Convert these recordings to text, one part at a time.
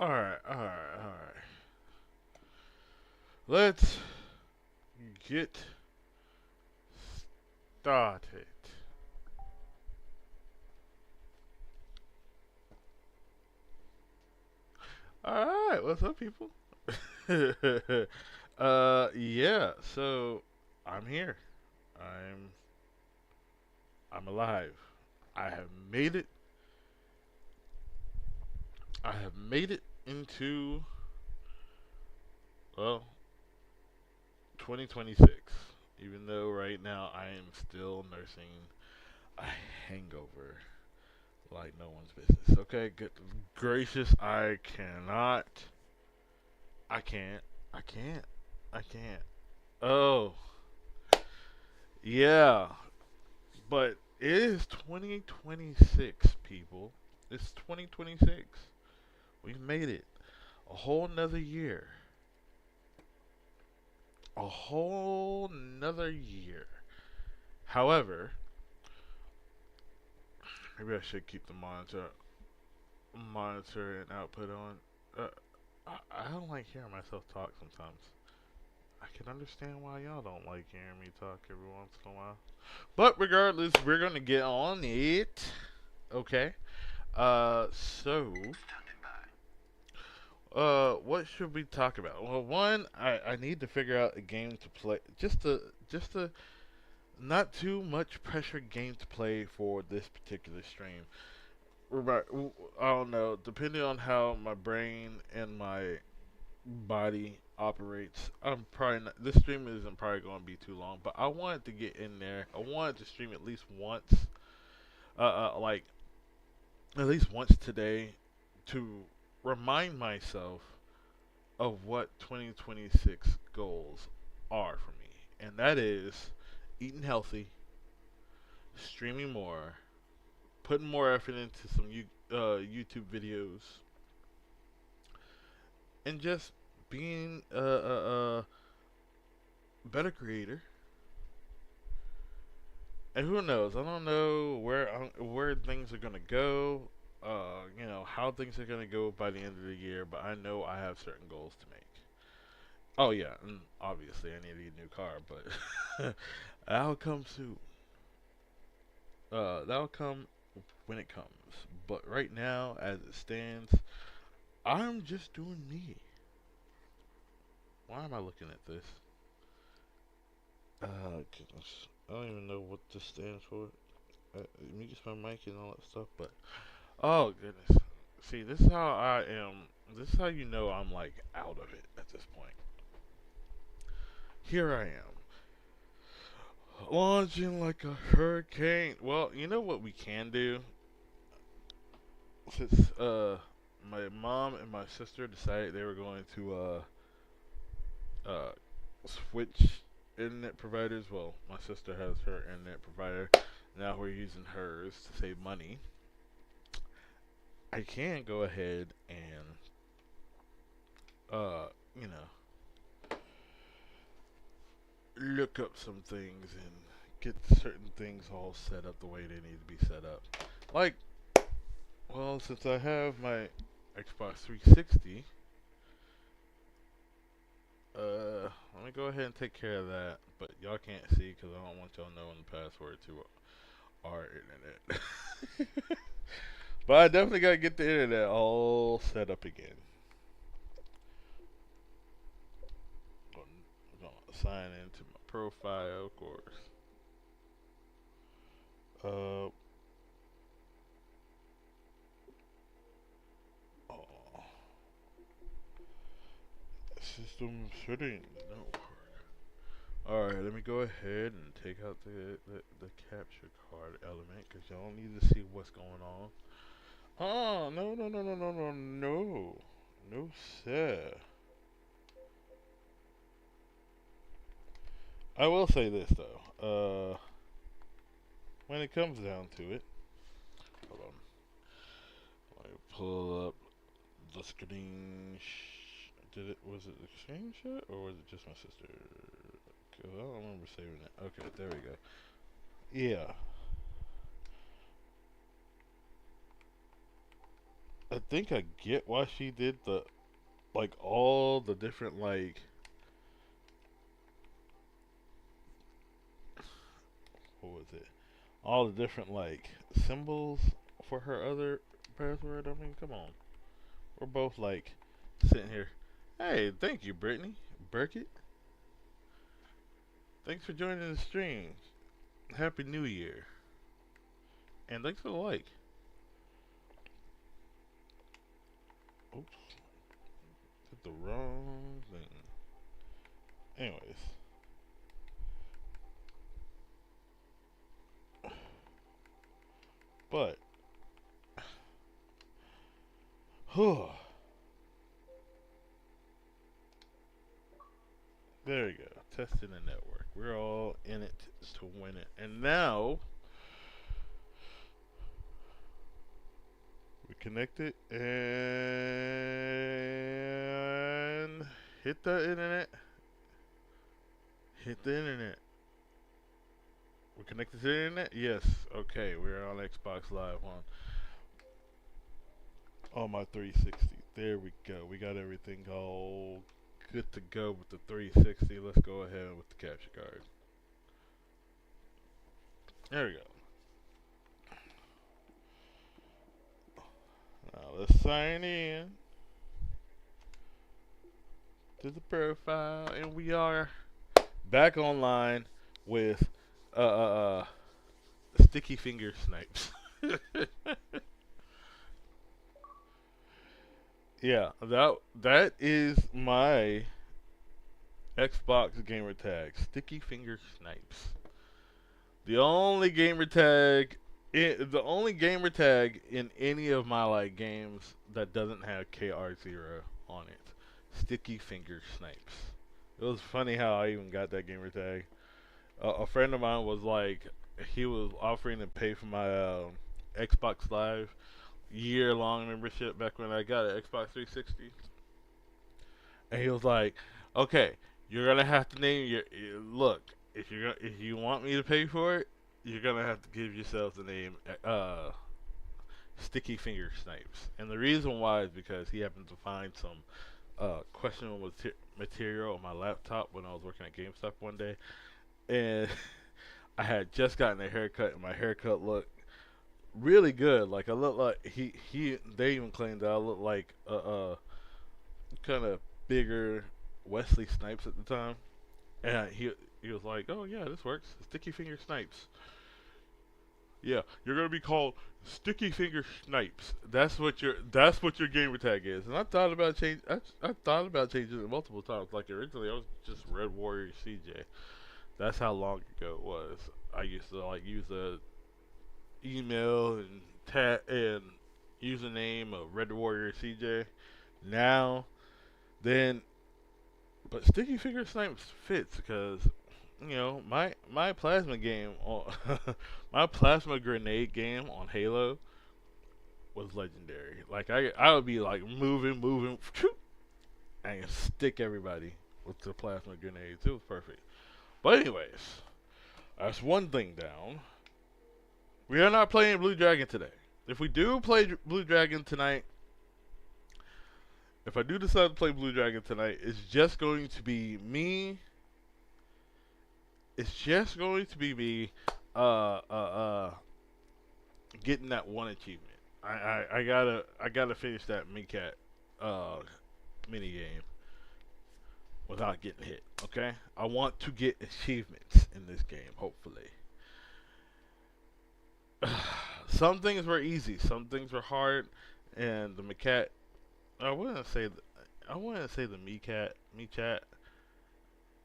Alright, alright, alright. Let's get started. Alright, what's up, people? Yeah, so I'm here. I'm I'm alive. I have made it. I have made it into well, 2026. Even though right now I am still nursing a hangover like no one's business. Okay, good gracious, I cannot. I can't. I can't. I can't. Oh, yeah. But it is 2026, people. It's 2026. We've made it. A whole nother year. A whole nother year. However, maybe I should keep the monitor and output on. I don't like hearing myself talk sometimes. I can understand why y'all don't like hearing me talk every once in a while. But regardless, we're gonna get on it. Okay. So, what should we talk about? Well, one, I need to figure out a game to play. Just a not too much pressure game to play for this particular stream. I don't know. Depending on how my brain and my body operates, I'm probably not, this stream isn't probably going to be too long. But I wanted to get in there. I wanted to stream at least once. Like at least once today to remind myself of what 2026 goals are for me. And that is eating healthy, streaming more, putting more effort into some YouTube videos, and just being a better creator. And who knows? I don't know where things are gonna go. How things are gonna go by the end of the year. But I know I have certain goals to make. Oh yeah, and obviously I need to get a new car, but that'll come soon. That'll come when it comes. But right now, as it stands, I'm just doing me. Why am I looking at this? Goodness. I don't even know what this stands for. Mute my mic and all that stuff, but oh goodness. See, this is how I am. This is how you know I'm like out of it at this point. Here I am, launching like a hurricane. Well, you know what we can do? Since my mom and my sister decided they were going to uh switch internet providers. Well, my sister has her internet provider. Now we're using hers to save money. I can go ahead and uh you know look up some things and get certain things all set up the way they need to be set up. Like, well, since I have my Xbox 360, let me go ahead and take care of that. But y'all can't see because I don't want y'all knowing the password to our internet. But I definitely gotta get the internet all set up again. I'm gonna sign into my profile, of course. Uh, oh, system settings. No. Alright, let me go ahead and take out the capture card element because y'all need to see what's going on. Oh, no, no, no, no, no, no, no. No, sir. I will say this, though. When it comes down to it, hold on. Let me pull up the screen. Was it the screenshot or was it just my sister? 'Cause I don't remember saving it. Okay, there we go. Yeah. I think I get why she did the like all the different like what was it? All the different like symbols for her other password. I mean, come on. We're both like sitting here. Hey, thank you, Brittany. Burkett. Thanks for joining the stream. Happy New Year. And thanks for the like. Oops, did the wrong thing. Anyways. But, there we go. Testing the network. We're all in it to win it. And now, we connect it and hit the internet. Hit the internet. We're connected to the internet? Yes. Okay, we're on Xbox Live on my 360. There we go. We got everything all good to go with the 360. Let's go ahead with the capture card. There we go. Now let's sign in to the profile, and we are back online with uh uh, uh sticky finger snipes. Yeah, that is my Xbox gamer tag, sticky finger snipes. The only gamer tag, the only gamer tag in any of my like games that doesn't have KR0 on it. Sticky finger snipes. It was funny how I even got that gamer tag. A friend of mine was like, he was offering to pay for my Xbox Live year-long membership back when I got an Xbox 360, and he was like, "Okay, you're gonna have to name look. If you want me to pay for it, you're gonna have to give yourself the name Sticky Finger Snipes." And the reason why is because he happened to find some questionable material on my laptop when I was working at GameStop one day, and I had just gotten a haircut, and my haircut looked really good. Like I look like they even claimed that I look like a kind of bigger Wesley Snipes at the time, and he was like, "Oh yeah, this works. Sticky Finger Snipes. Yeah, you're gonna be called Sticky Finger Snipes. That's what your gamer tag is." And I thought about changing it multiple times. Like originally, I was just Red Warrior CJ. That's how long ago it was. I used to like use a email and and username of Red Warrior CJ. Now, then, but Sticky Finger Snipes fits because my plasma game on my plasma grenade game on Halo was legendary. Like I would be like moving, and stick everybody with the plasma grenades. It was perfect. But anyways, that's one thing down. We are not playing Blue Dragon today. If we do play Blue Dragon tonight, if I do decide to play Blue Dragon tonight, it's just going to be me. It's just going to be me, uh, uh, uh, getting that one achievement. I gotta finish that Mincat, mini game without getting hit. Okay, I want to get achievements in this game. Hopefully, some things were easy, some things were hard, and the Mincat. I wouldn't say the Michat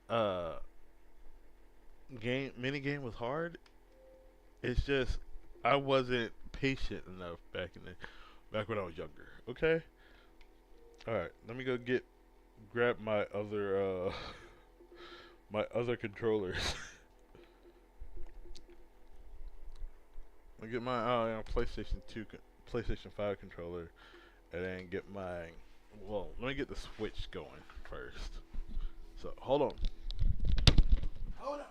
uh game mini game was hard. It's just I wasn't patient enough back when I was younger. Okay. All right. Let me go grab my other my other controllers. I get my PlayStation 5 controller, and then get my. Well, let me get the Switch going first. So hold on. Hold on.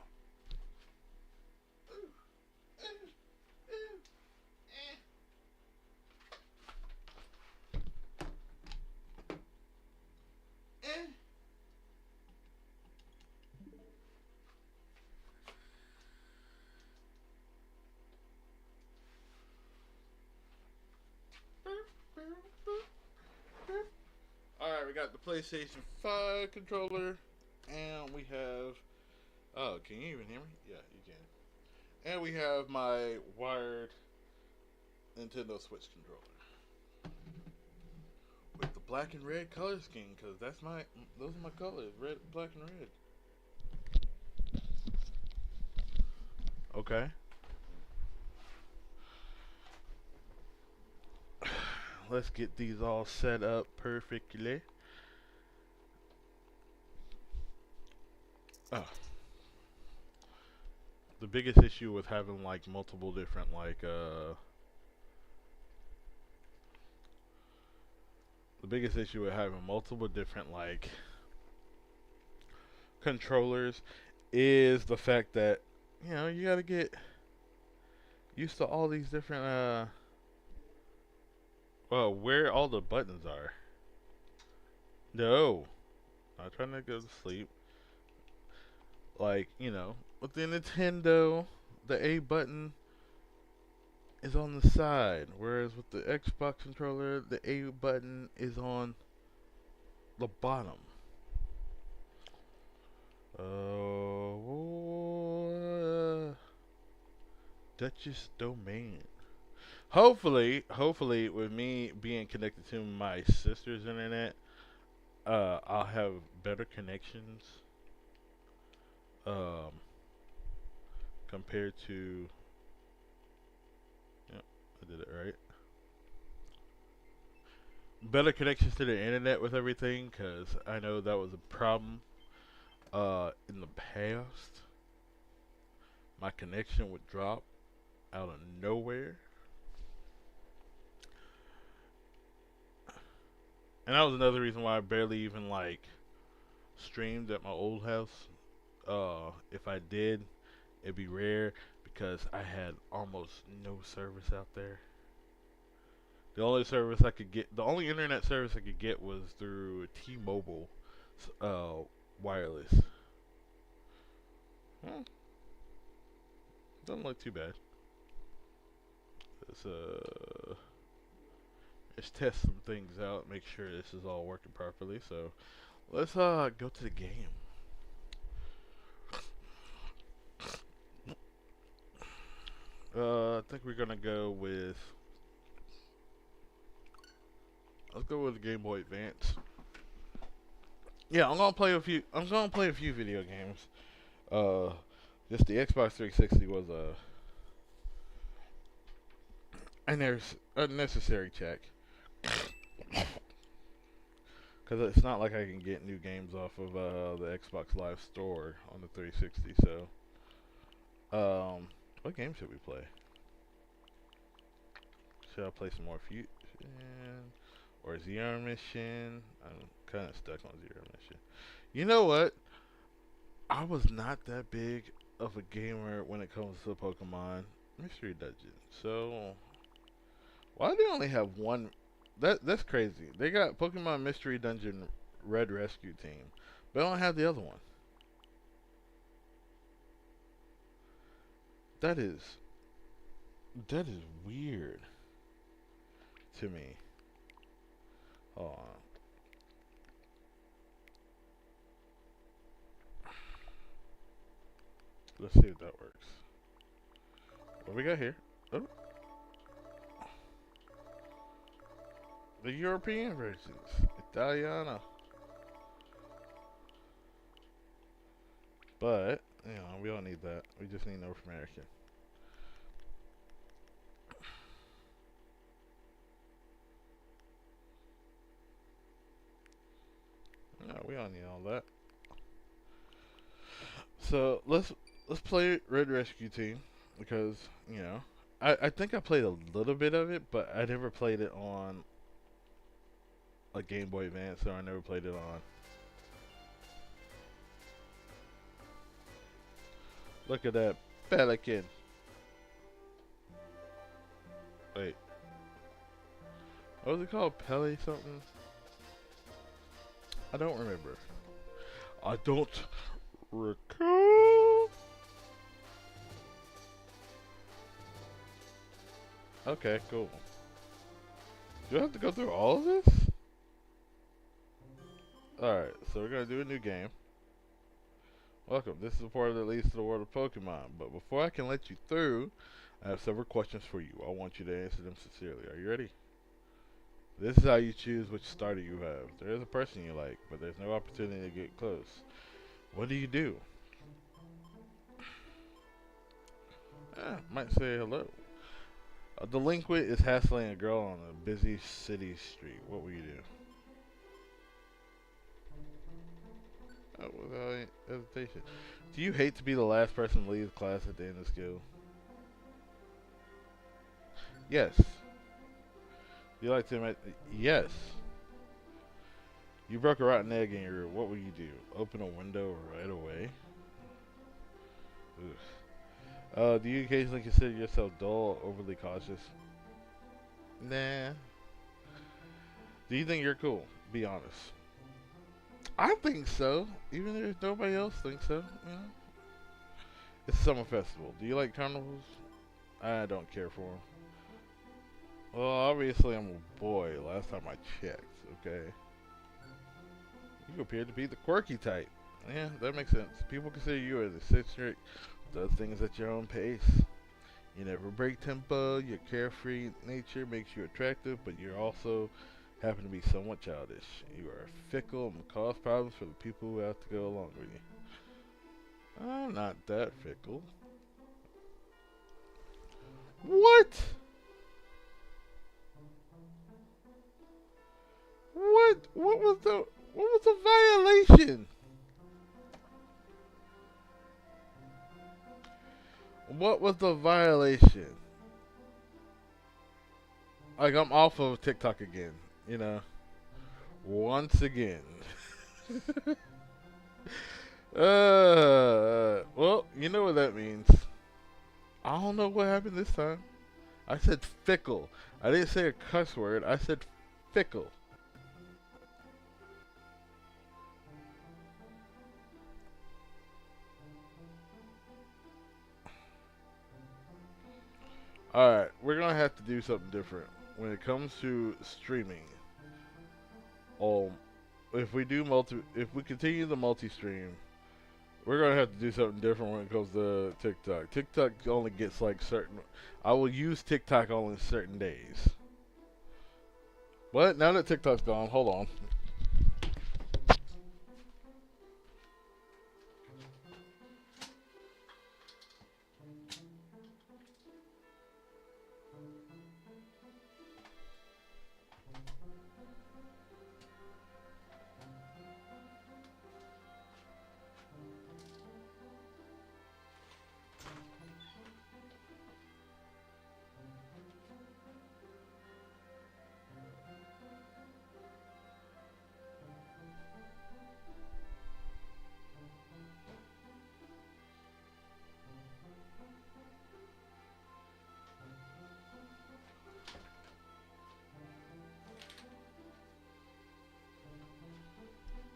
got the PlayStation 5 controller, and we have. Oh, can you even hear me? Yeah, you can. And we have my wired Nintendo Switch controller with the black and red color scheme, because those are my colors, red, black, and red. Okay. Let's get these all set up perfectly. Oh, the biggest issue with having like multiple different the biggest issue with having multiple different controllers is the fact that you got to get used to all these different well, where all the buttons are. No, not trying to go to sleep. Like, with the Nintendo, the A button is on the side, whereas with the Xbox controller, the A button is on the bottom. Duchess Domain. Hopefully, with me being connected to my sister's internet, I'll have better connections, um, compared to. Yep, I did it right. Better connections to the internet with everything, because I know that was a problem. In the past, my connection would drop out of nowhere. And that was another reason why I barely even streamed at my old house. If I did, it'd be rare because I had almost no service out there. The only internet service I could get was through T-Mobile, wireless. Hmm, doesn't look too bad. Let's let's test some things out, make sure this is all working properly. So let's go to the game. I think we're gonna go with. Let's go with the Game Boy Advance. Yeah, I'm gonna play a few video games. Uh, just the Xbox 360 was a unnecessary check. Because it's not like I can get new games off of the Xbox Live Store on the 360. So, what game should we play? Should I play some more Fusion or Zero Mission? I'm kind of stuck on Zero Mission. You know what? I was not that big of a gamer when it comes to Pokemon Mystery Dungeon. So, why do they only have one? That's crazy. They got Pokemon Mystery Dungeon Red Rescue Team, but I don't have the other one. That is that is weird to me. Hold on. Let's see if that works. What we got here? Oh, the European versions, Italiano. But we don't need that. We just need North American. No, we don't need all that. So let's play Red Rescue Team because I think I played a little bit of it, but I never played it on a Game Boy Advance, so I never played it on. Look at that pelican. Wait, what was it called? Pele something? I don't remember. I don't recall. Okay, cool. Do I have to go through all of this? Alright, so we're gonna do a new game. Welcome. This is a part that leads to the world of Pokemon. But before I can let you through, I have several questions for you. I want you to answer them sincerely. Are you ready? This is how you choose which starter you have. There is a person you like, but there's no opportunity to get close. What do you do? Might say hello. A delinquent is hassling a girl on a busy city street. What will you do? Without hesitation. Do you hate to be the last person to leave class at the end of school? Yes. Do you like to admit? Yes. You broke a rotten egg in your room. What will you do? Open a window right away? Do you occasionally consider yourself dull or overly cautious? Nah. Do you think you're cool? Be honest. I think so. Even if nobody else thinks so. You know? It's a summer festival. Do you like carnivals? I don't care for them. Well, obviously I'm a boy. Last time I checked. Okay. You appear to be the quirky type. Yeah, that makes sense. People consider you as eccentric, does things at your own pace. You never break tempo. Your carefree nature makes you attractive, but you're also happen to be somewhat childish. You are fickle and cause problems for the people who have to go along with you. I'm not that fickle. What? What? What was the violation? What was the violation? Like, I'm off of TikTok again, you know. Once again. Well, you know what that means. I don't know what happened this time. I said fickle. I didn't say a cuss word. I said fickle. Alright, we're gonna have to do something different. When it comes to streaming, um, if we continue the multi-stream, we're gonna have to do something different when it comes to TikTok. TikTok only gets like certain. I will use TikTok only certain days. But now that TikTok's gone, hold on.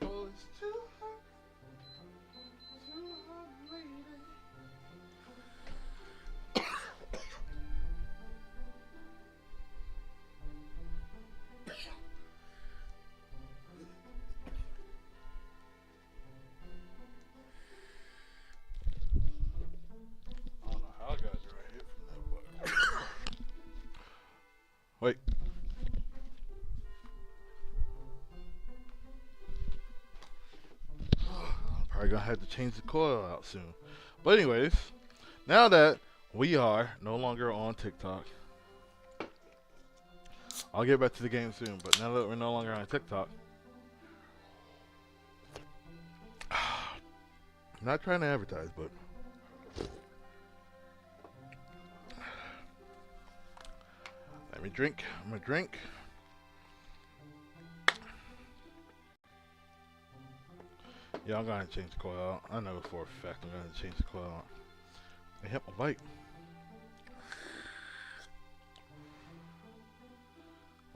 Oh, it's too hot, lady. I don't know how I got it right here from that button. Wait. I'm probably gonna have to change the coil out soon. But anyways, now that we are no longer on TikTok, I'll get back to the game soon. But now that we're no longer on TikTok, I'm not trying to advertise, but let me drink. I'm gonna drink. Yeah, I'm gonna change the coil out. I know for a fact I'm gonna change the coil out. I hit my bike.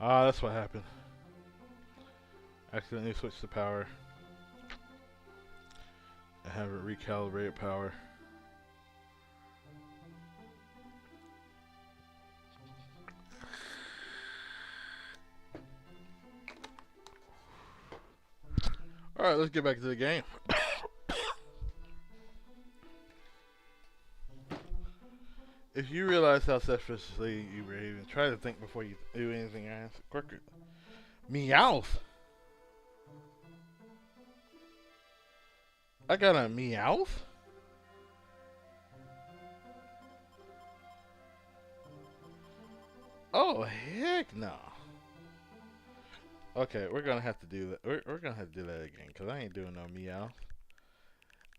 Ah, that's what happened. Accidentally switched the power. I have it recalibrated power. Alright, let's get back to the game. If you realize how selfishly you behave and try to think before you do anything, answer quicker. Meowth? I got a Meowth? Oh, heck no. Okay, we're gonna have to do that. We're gonna have to do that again, because I ain't doing no Meowth.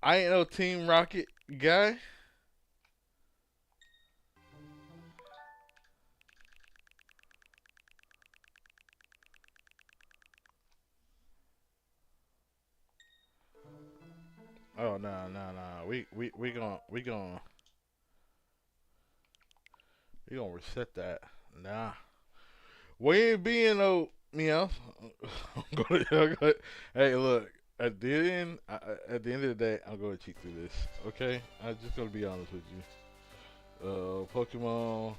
I ain't no Team Rocket guy. Oh no no no. We gonna reset that. Nah. We ain't being no Meowth. Hey, look. At the end of the day, I'm gonna cheat through this. Okay, I'm just gonna be honest with you. Pokemon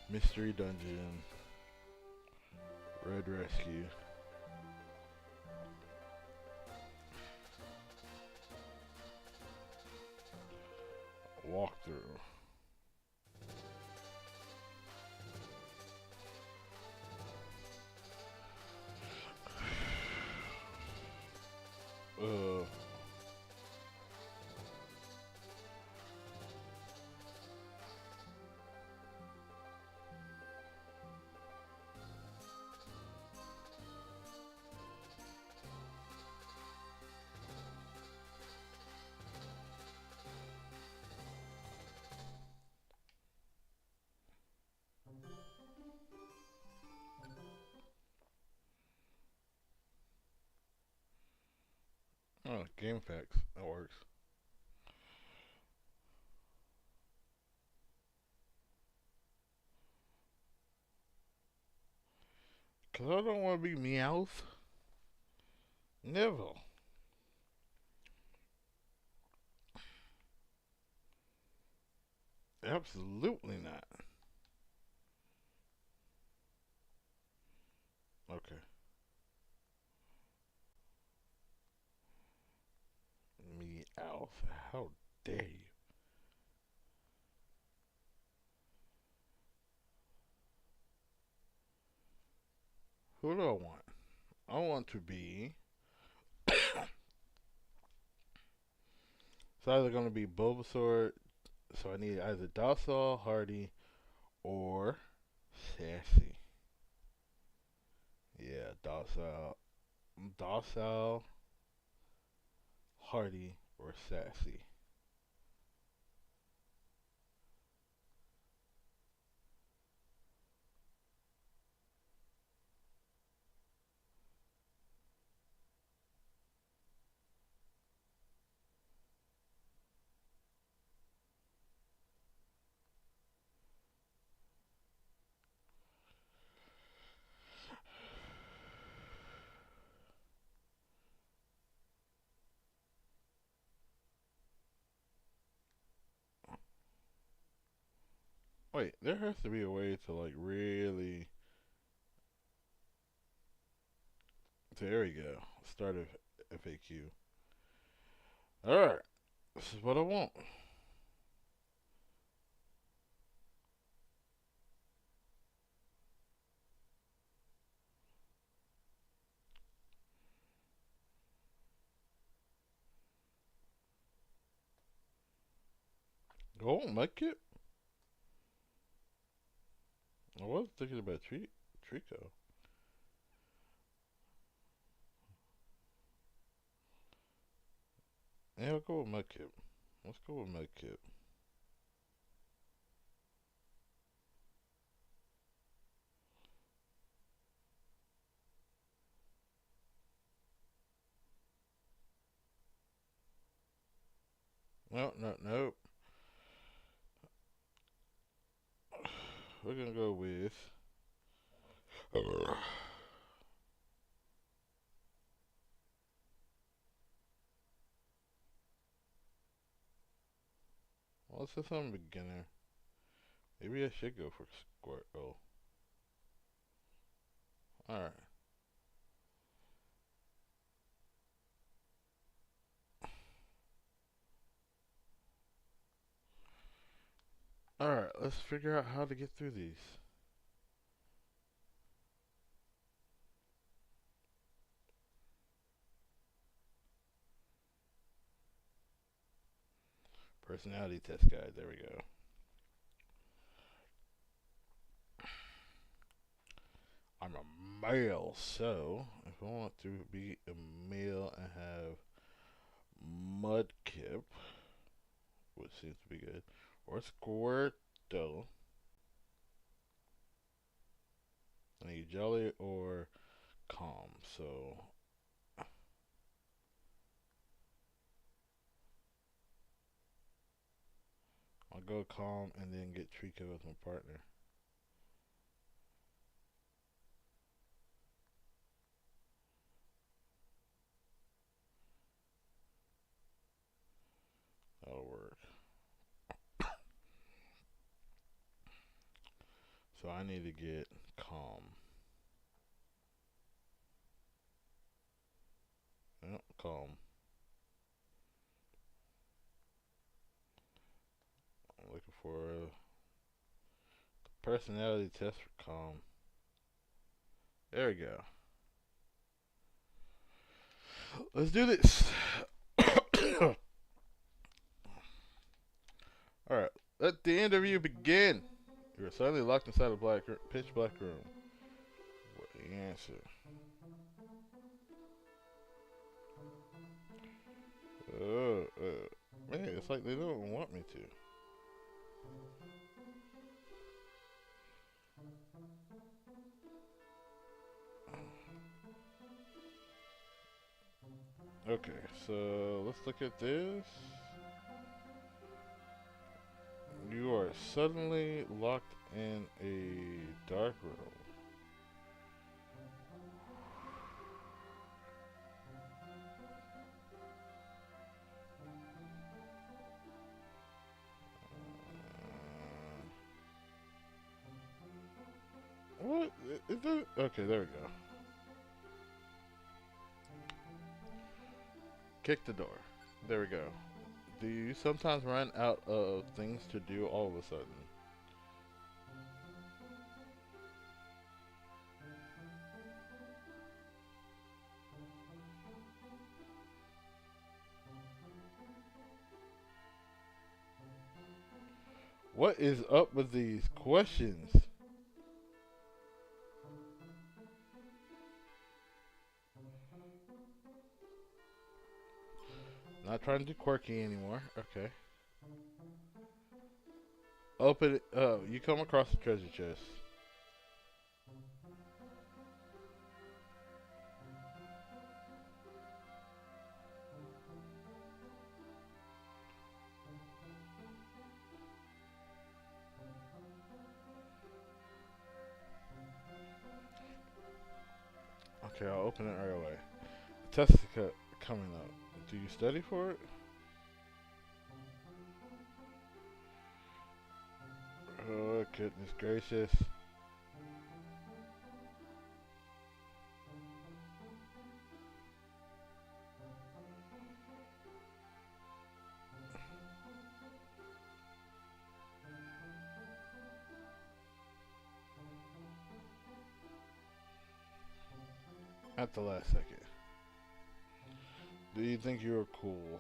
Mystery Dungeon, Red Rescue. Walkthrough. Uh, oh, game facts. That works. Cause I don't want to be Meowth. Never. Absolutely not. Okay. Meowth. How dare you? Who do I want? I want to be. It's either gonna be Bulbasaur. So I need either docile, hardy, or sassy. Yeah, docile, hardy, or sassy. Wait, there has to be a way to like really. There we go. Start a FAQ. All right, this is what I want. Oh, my kid. I was thinking about Trico. Yeah, I'll go with my kid. Let's go with my kid. No, no, no. We're gonna go with. Well, let's just on beginner. Maybe I should go for Squirtle. Alright. Alright, let's figure out how to get through these. Personality test guide. There we go. I'm a male, so if I want to be a male and have Mudkip, which seems to be good, or Squirtle, I need Jolly or Calm. So I'll go Calm and then get Trico as my partner. That'll work. So I need to get Calm. Yep, Calm. I'm looking for a personality test for Calm. There we go. Let's do this. Alright, let the interview begin. You are suddenly locked inside a pitch black room. What the answer? Man, it's like they don't want me to. Okay, so let's look at this. You are suddenly locked in a dark room. What? Is it? Okay, there we go. Kick the door. There we go. Do you sometimes run out of things to do all of a sudden? What is up with these questions? Not trying to do quirky anymore. Okay. Open it. Oh, you come across the treasure chest. Okay, I'll open it right away. Test coming up. Do you study for it? Oh, goodness gracious. At the last second. Do you think you're cool?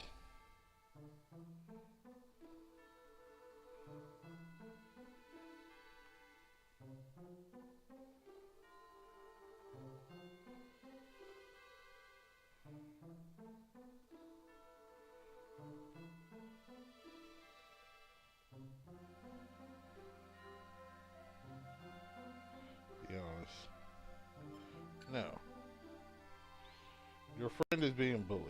Be honest. No. Your friend is being bullied.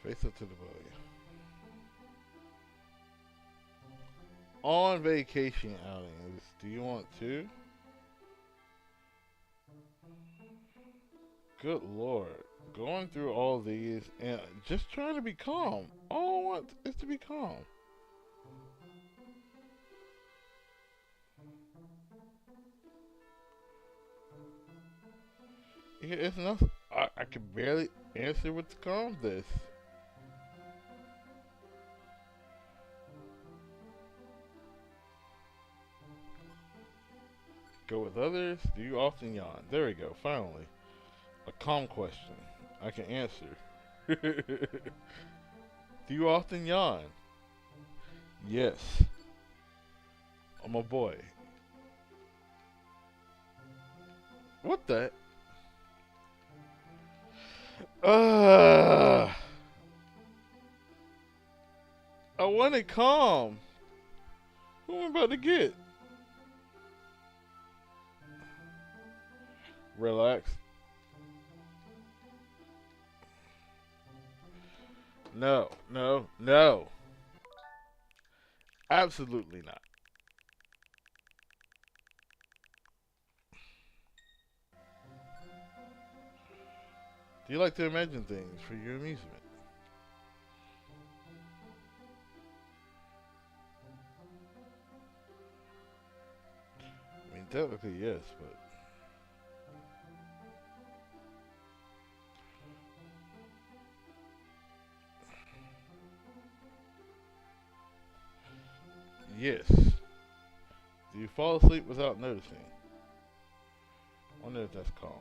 Face up to the bully. On vacation outings, do you want to? Good lord. Going through all these and just trying to be calm. All I want is to be calm. Yeah, it's enough. I can barely answer with the calm this. Go with others? Do you often yawn? There we go, finally. A calm question. I can answer. Do you often yawn? Yes. I'm a boy. What the? Uh, I want it calm. Who am I about to get? Relax. No, no, no. Absolutely not. Do you like to imagine things for your amusement? I mean, technically, yes, but. Yes. Do you fall asleep without noticing? I wonder if that's calm.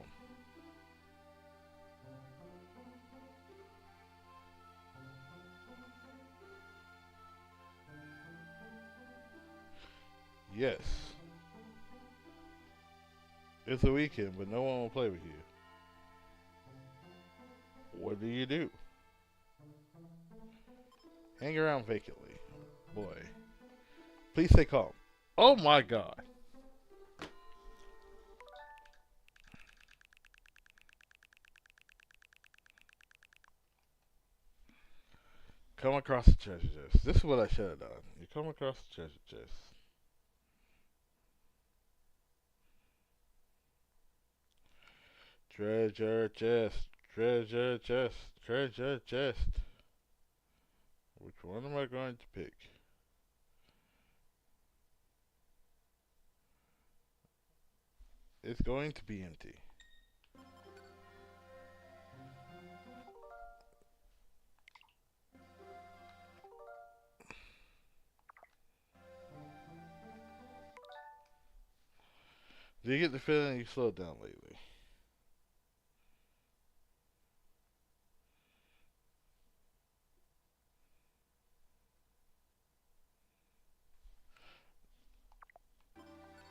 Yes. It's a weekend, but no one will play with you. What do you do? Hang around vacantly. Boy. Please stay calm. Oh my god. Come across the treasure chest. This is what I should have done. You come across the treasure chest. Treasure chest. Treasure chest. Treasure chest. Which one am I going to pick? It's going to be empty. Do you get the feeling you slowed down lately?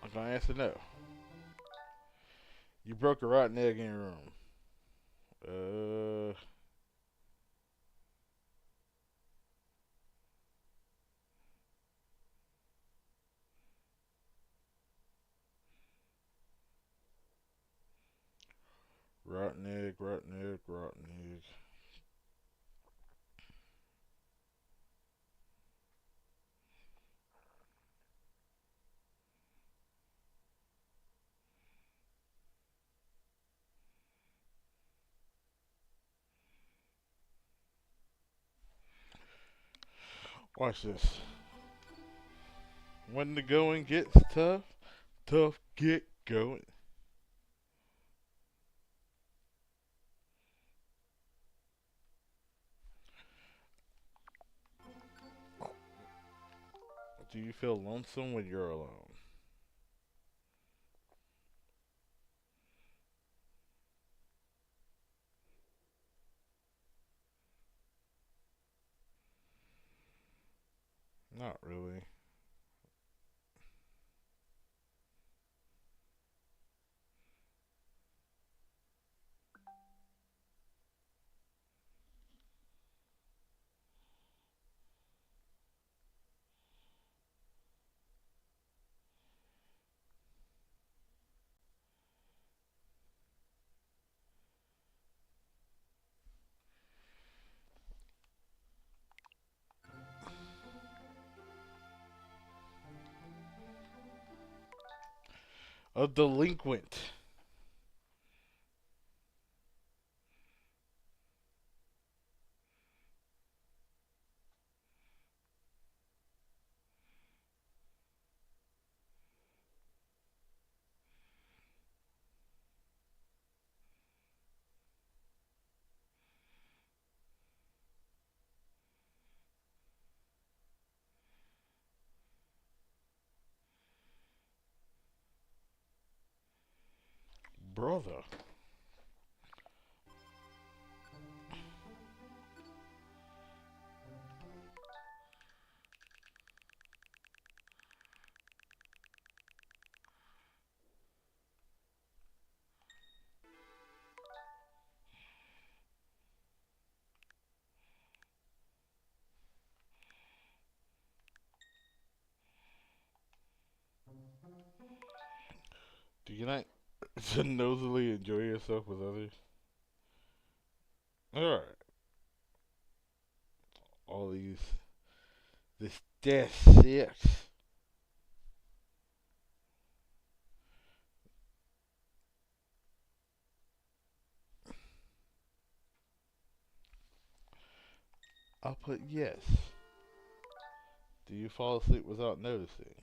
I'm gonna answer no. You broke a rotten egg in your room. Uh, rotten egg, rotten egg, rotten egg. Watch this. When the going gets tough, tough get going. Do you feel lonesome when you're alone? Not really. A delinquent. Brother. Do you not nosily enjoy yourself with others? Alright. All these. This death six. I'll put yes. Do you fall asleep without noticing?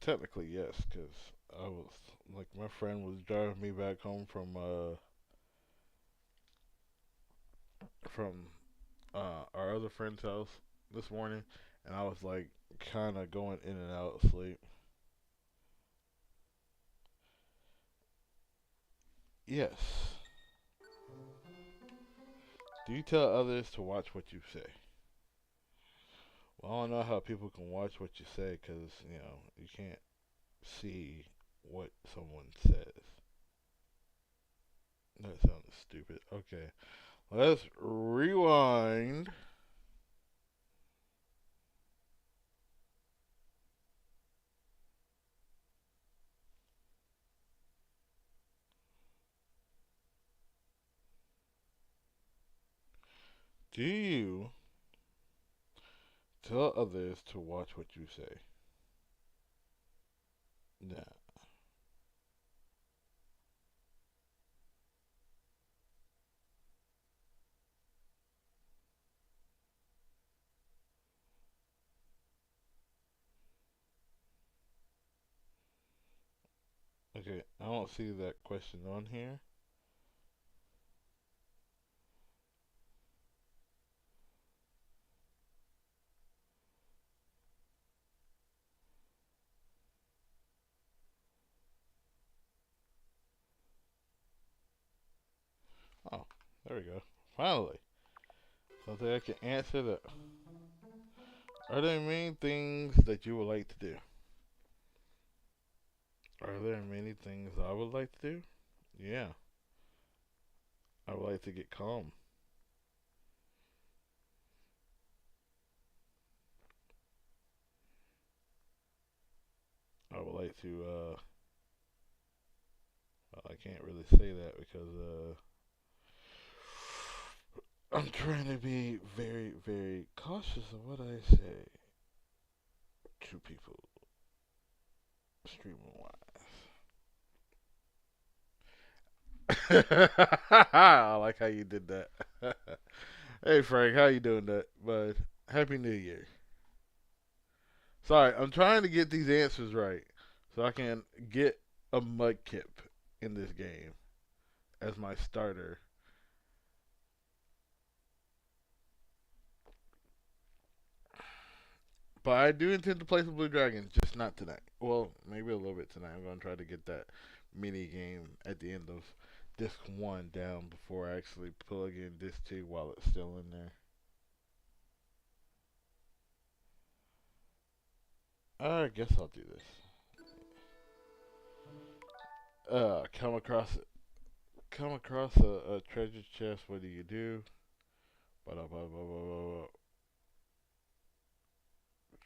Technically, yes, because I was like my friend was driving me back home from our other friend's house this morning, and I was like kind of going in and out of sleep. Yes. Do you tell others to watch what you say? Well, I don't know how people can watch what you say because you can't see what someone says. That sounds stupid. Okay, let's rewind. Do you tell others to watch what you say? Nah. Okay, I don't see that question on here. Oh, there we go. Finally, something I can answer that. Are there many things that you would like to do? Are there many things I would like to do? Yeah, I would like to get calm. I would like to. Well, I can't really say that because I'm trying to be very, very cautious of what I say to people, streaming wise. I like how you did that. Hey Frank, how you doing, that bud? Happy New Year. Sorry, I'm trying to get these answers right so I can get a Mudkip in this game as my starter. But I do intend to play some Blue Dragons, just not tonight. Well, maybe a little bit tonight. I'm going to try to get that mini game at the end of disc 1 down before I actually plug in disc 2 while it's still in there. I guess I'll do this. Come across a treasure chest. What do you do? Ba-da-ba-ba-ba-ba.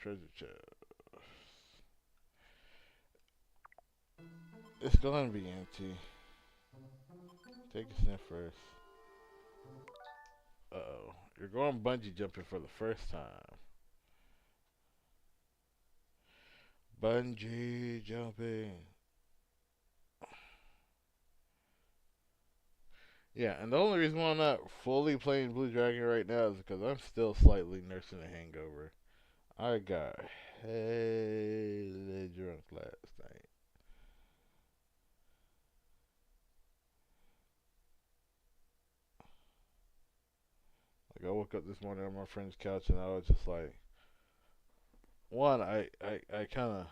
Treasure chest. It's going to be empty. Take a sniff first. Uh-oh. You're going bungee jumping for the first time. Bungee jumping. Yeah, and the only reason why I'm not fully playing Blue Dragon right now is because I'm still slightly nursing a hangover. I got hella drunk last night. Like I woke up this morning on my friend's couch and I was just like, one, I kind of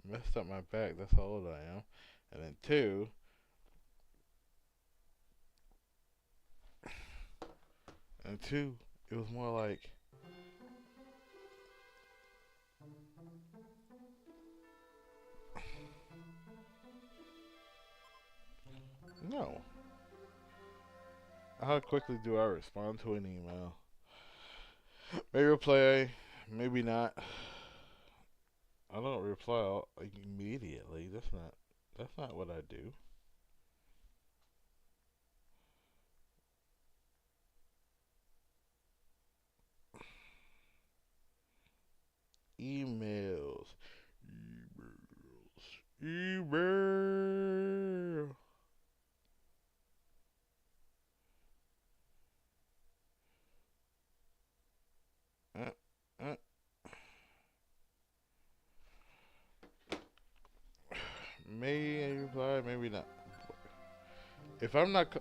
messed up my back. That's how old I am. And then two, it was more like, no. How quickly do I respond to an email? Maybe reply, maybe not. I don't reply immediately. That's not what I do. Emails. Email. Uh, uh. Maybe reply, maybe not. If I'm not,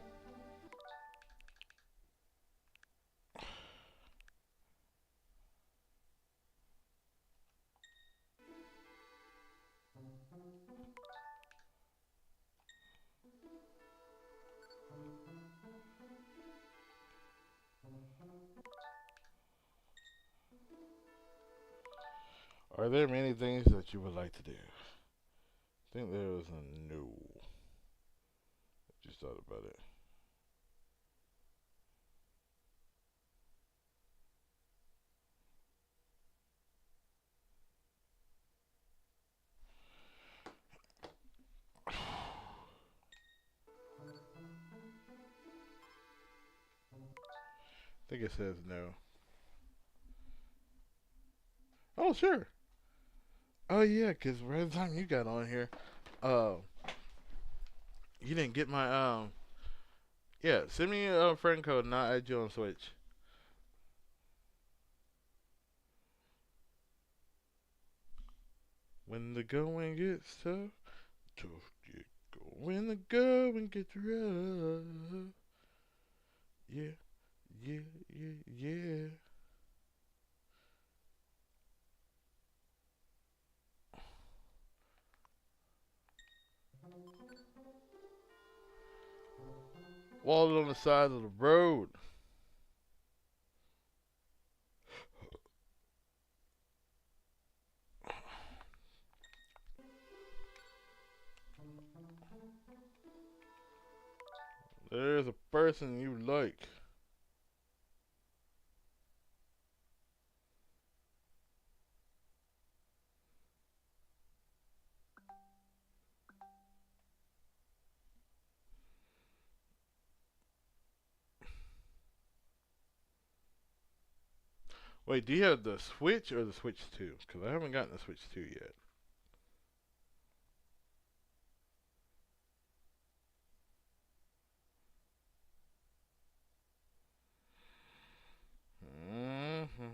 are there many things that you would like to do? I think there was a no. Just thought about it. I think it says no. Oh, sure. Oh, yeah, because by the time you got on here, uh, you didn't get my, yeah, send me a friend code and I'll add you on Switch. When the going gets tough, tough get go. When the going gets rough, yeah, yeah, yeah, yeah. Walled on the side of the road. There's a person you like. Wait, do you have the Switch or the Switch 2? Because I haven't gotten the Switch 2 yet. Mm-hmm.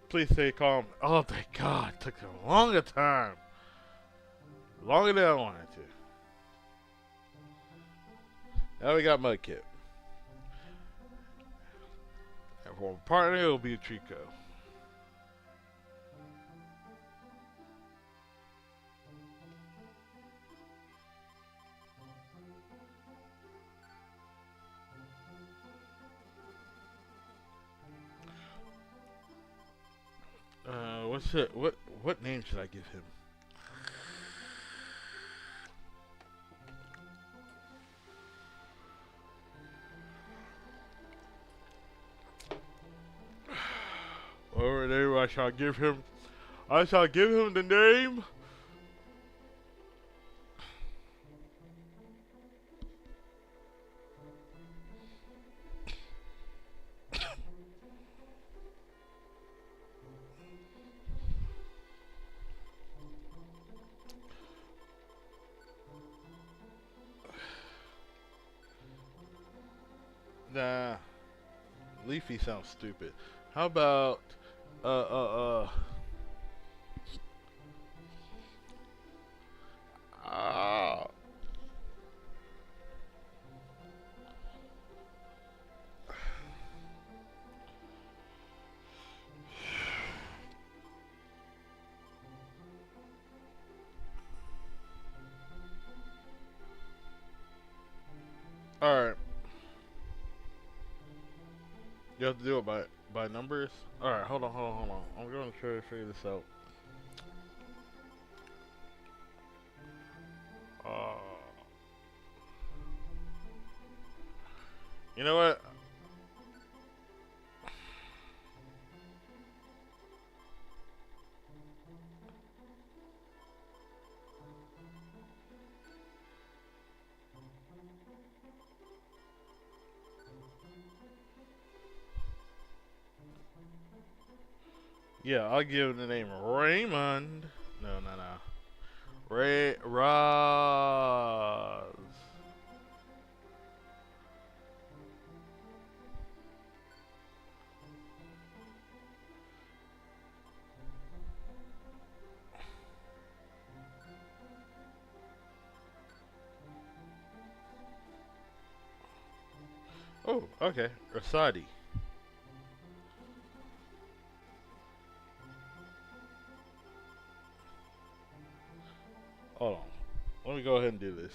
Please stay calm. Oh, thank God. It took a longer time. Longer than I wanted to. Now we got Mudkip. And for a partner, it'll be Trico. shit. What name should I give him? Over there, I shall give him. I shall give him the name. Nah, Leafy sounds stupid. How about uh uh uh ah? All right, you have to do it by numbers. All right, hold on. I'm going to try to figure this out. Uh, you know what? Yeah, I'll give him the name Raymond. No, no, no. Ray Roz. Oh, okay. Rasadi. Hold on. Let me go ahead and do this.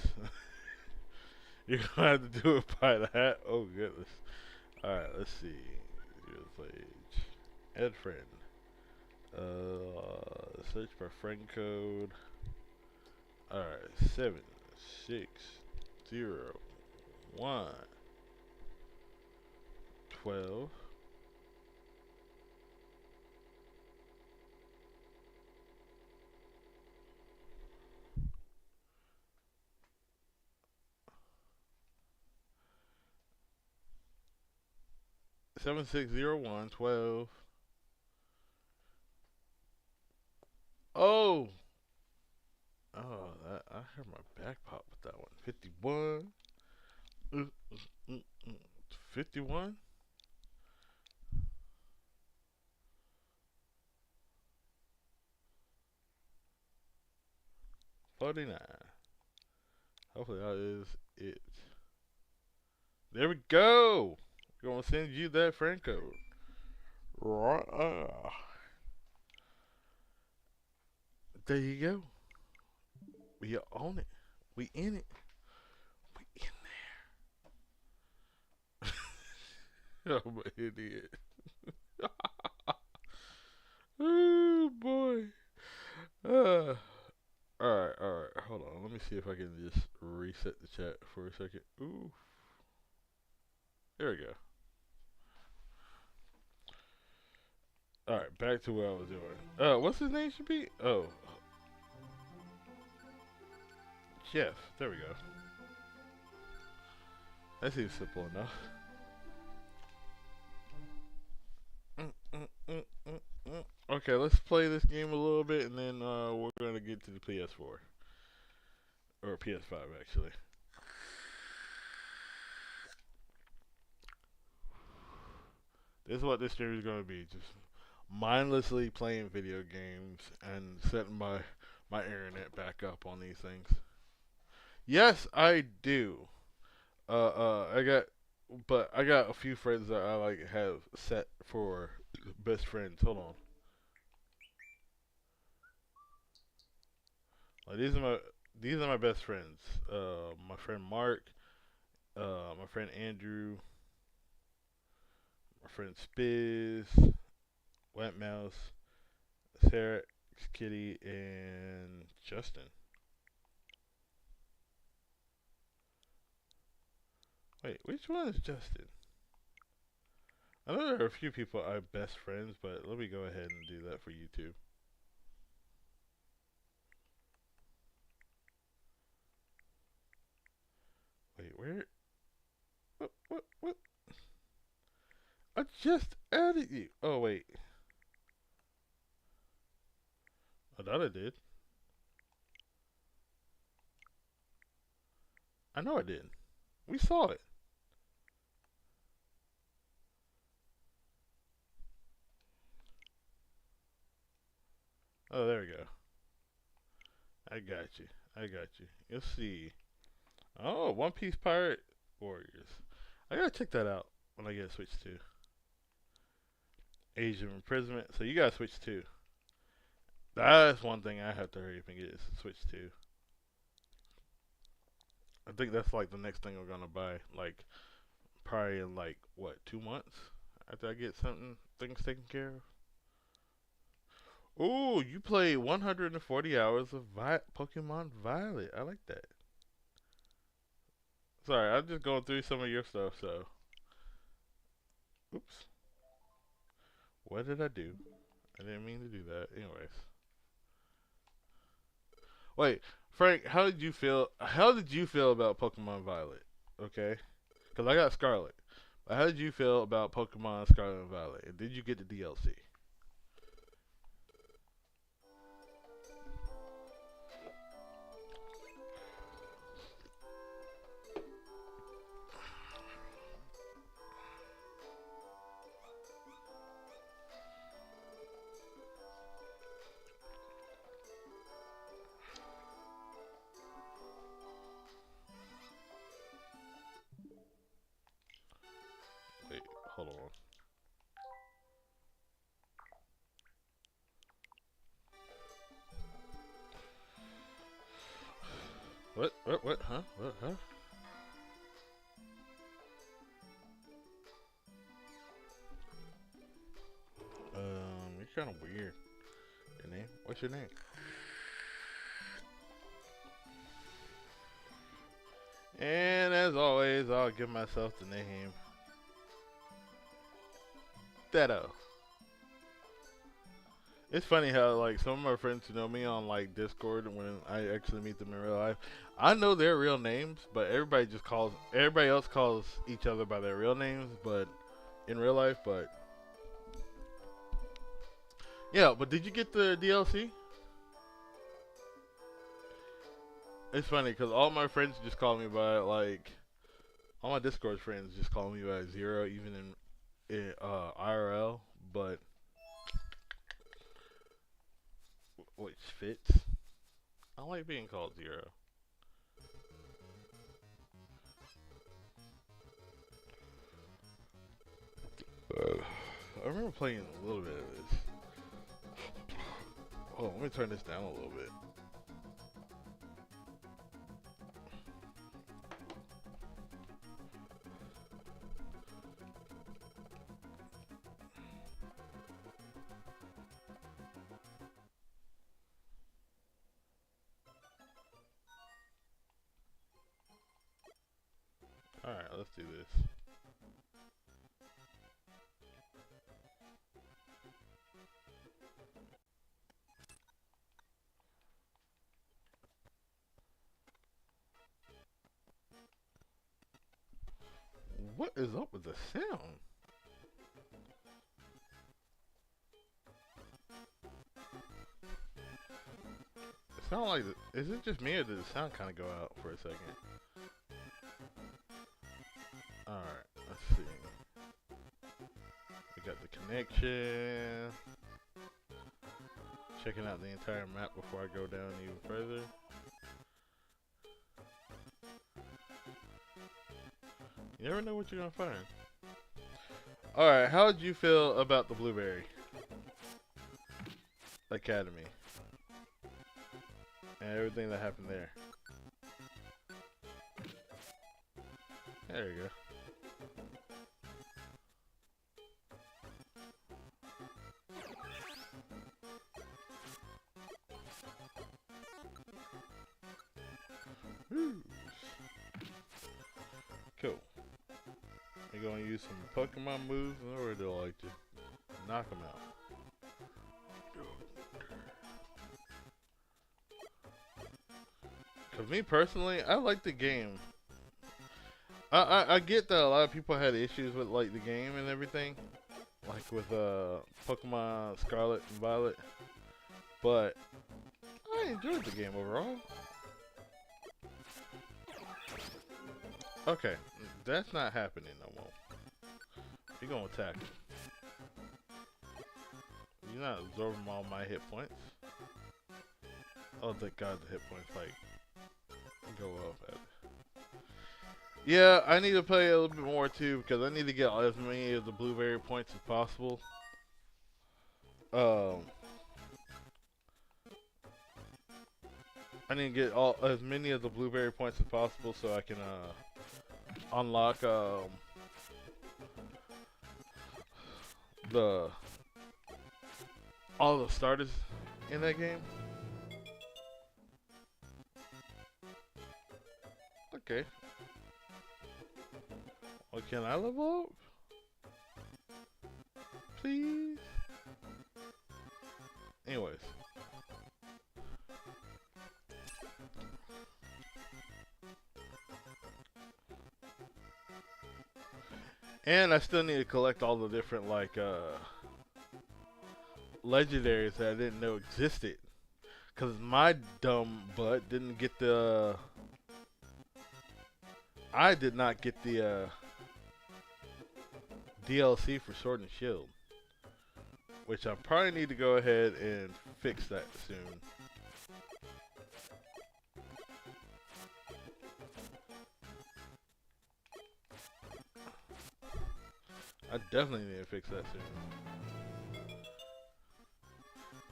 You're gonna have to do it by that. Oh goodness. All right. Let's see. Here's age. Add friend. Search for friend code. All right. 760 1 12. 7601 12. Oh. Oh, that, I heard my back pop with that one. 51. 51. 49. Hopefully that is it. There we go. We're gonna send you that friend code. Right. There you go. We own it. We in it. We in there. I'm an idiot. Oh boy. Uh, all right. Hold on. Let me see if I can just reset the chat for a second. Ooh. There we go. All right, back to what I was doing. What's his name should be? Oh, Jeff. There we go. That seems simple enough. Mm, mm, mm, mm, mm. Okay, let's play this game a little bit, and then we're gonna get to the PS4 or PS5 actually. This is what this stream is gonna be: just mindlessly playing video games and setting my internet back up on these things. Yes, I do. I got, but I got a few friends that I like have set for best friends. Hold on, like these are my best friends. My friend Mark, my friend Andrew, my friend Spiz, Wet Mouse, Sarah, Kitty, and Justin. Wait, which one is Justin? I know there are a few people I'm best friends, but let me go ahead and do that for you too. Wait, where? What? I just added you. Oh, wait. I thought I did. I know I did. We saw it. Oh, there we go. I got you. I got you. You'll see. Oh, One Piece Pirate Warriors. I gotta check that out when I get switched to Age of Imprisonment. So you gotta switch to. That's one thing I have to hurry up and get is switch to. I think that's like the next thing I'm gonna buy. Like probably in like what 2 months after I get something things taken care of. Ooh, you play 140 hours of Pokemon Violet. I like that. Sorry, I'm just going through some of your stuff. So, oops, what did I do? I didn't mean to do that. Anyways, wait, Frank, how did you feel? How did you feel about Pokemon Violet? Okay, because I got Scarlet. But how did you feel about Pokemon Scarlet and Violet? And did you get the DLC? Wait, hold on. What? What? What? Huh? What? Huh? You're kind of weird. Your name? What's your name? And as always, I'll give myself the name Dedo. It's funny how like some of my friends who know me on like Discord when I actually meet them in real life, I know their real names, but everybody else calls each other by their real names, but in real life. But yeah, but did you get the DLC? It's funny because all my friends just call me by like all my Discord friends just call me by Zero, even in IRL. But which fits. I like being called Zero. I remember playing a little bit of this. Oh, let me turn this down a little bit. Alright, let's do this. What is up with the sound? It sound like, is it just me or did the sound kind of go out for a second? Alright, let's see. We got the connection. Checking out the entire map before I go down even further. You never know what you're gonna find. Alright, how did you feel about the Blueberry Academy? And everything that happened there. There you go. Cool. We're gonna use some Pokemon moves in order to like just knock them out. Cause me personally, I like the game. I get that a lot of people had issues with like the game and everything, like with Pokemon Scarlet and Violet, but I enjoyed the game overall. Okay, that's not happening no more. You're gonna attack me. You're not absorbing all my hit points. Oh, thank God the hit points like go up at it. Yeah, I need to play a little bit more too because I need to get as many of the blueberry points as possible. Um, I need to get as many of the blueberry points as possible so I can unlock the all the starters in that game. Okay. Well, can I level up? Please? Anyways. And I still need to collect all the different, like, legendaries that I didn't know existed. Because my dumb butt didn't get the... I did not get the, DLC for Sword and Shield. Which I probably need to go ahead and fix that soon. I definitely need to fix that soon.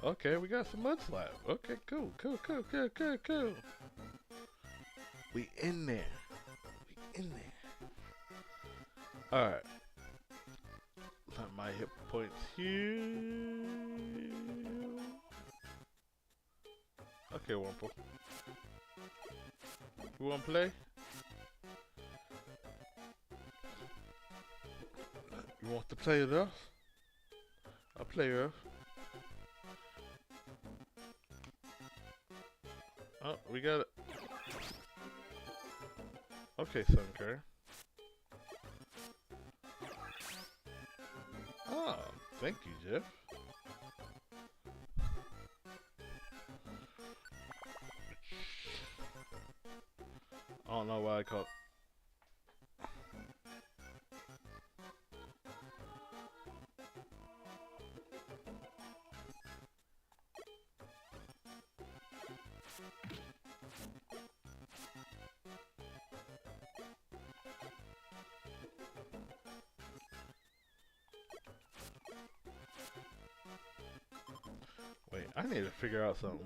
Okay, we got some mud slab. Okay, cool. We in there. We in there. Alright. Not my hit points here. Okay, Wumple. You wanna play? You want to play rough? I'll play rough. Oh, we got it. Okay, Sunker. Oh, thank you, Jeff. I don't know why I called. Wait, I need to figure out something.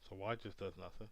So why just does nothing?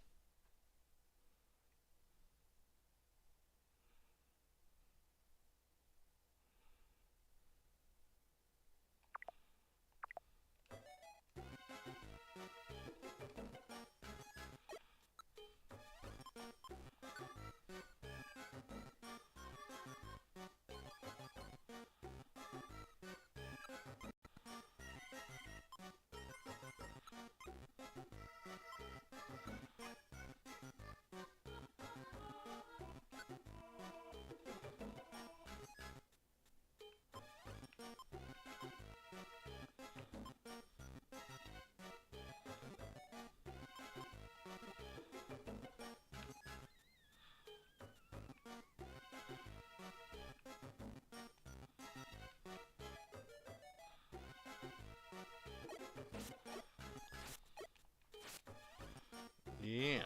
Yeah.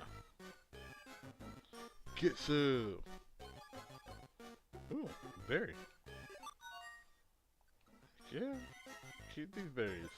Get some. Ooh, berry. Yeah. Keep these berries.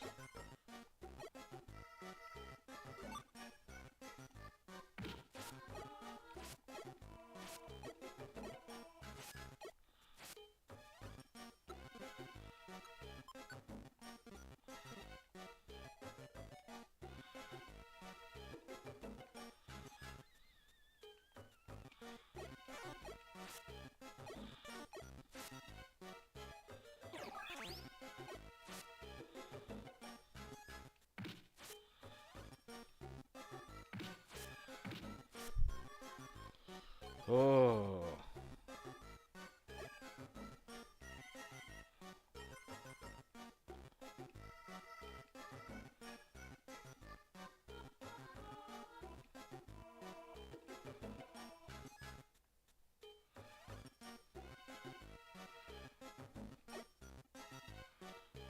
Oh.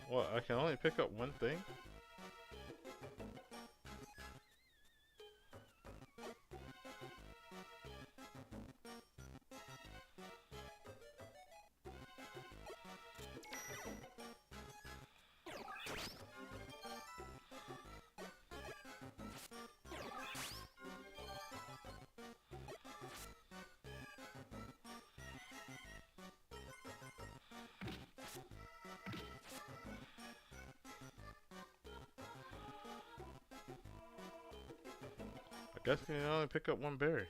What? I can only pick up one thing? I guess I can only pick up one berry.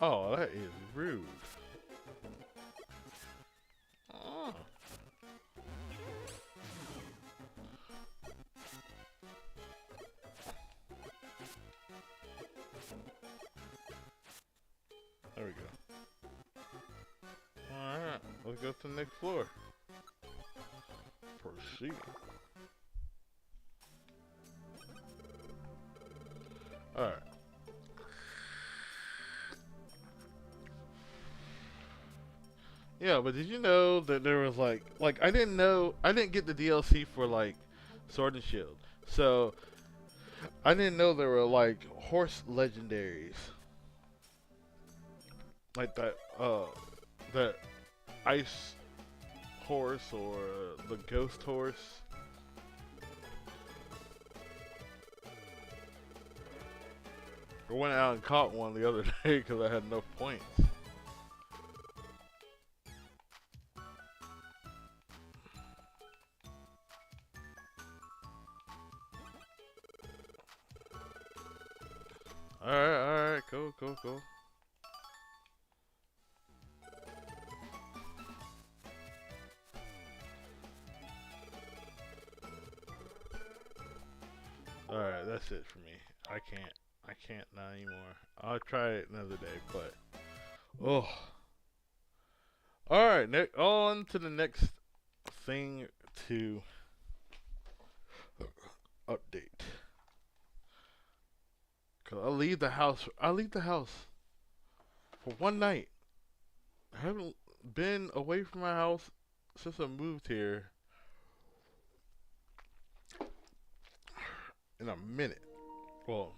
Oh, that is rude. Oh. There we go. Alright, let's go to the next floor. Proceed. Alright. Yeah, but did you know that there was like I didn't get the DLC for like Sword and Shield. So I didn't know there were like horse legendaries. Like that ice horse or the ghost horse. I went out and caught one the other day because I had no points. Alright, cool. Alright, that's it for me. I can't not anymore. I'll try it another day, but oh. Alright, on to the next thing to update. Cause I leave the house for one night. I haven't been away from my house since I moved here in a minute. Well,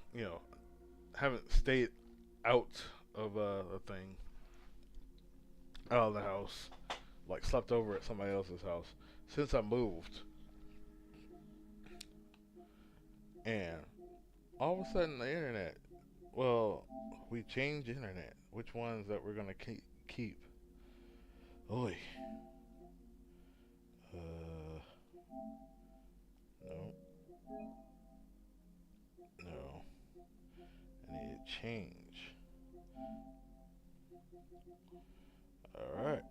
haven't stayed out of a thing, out of the house, like slept over at somebody else's house since I moved. And all of a sudden, the internet. Well, we changed internet. Which ones that we're gonna keep? Oi. Uh, no, no. I need to change. All right.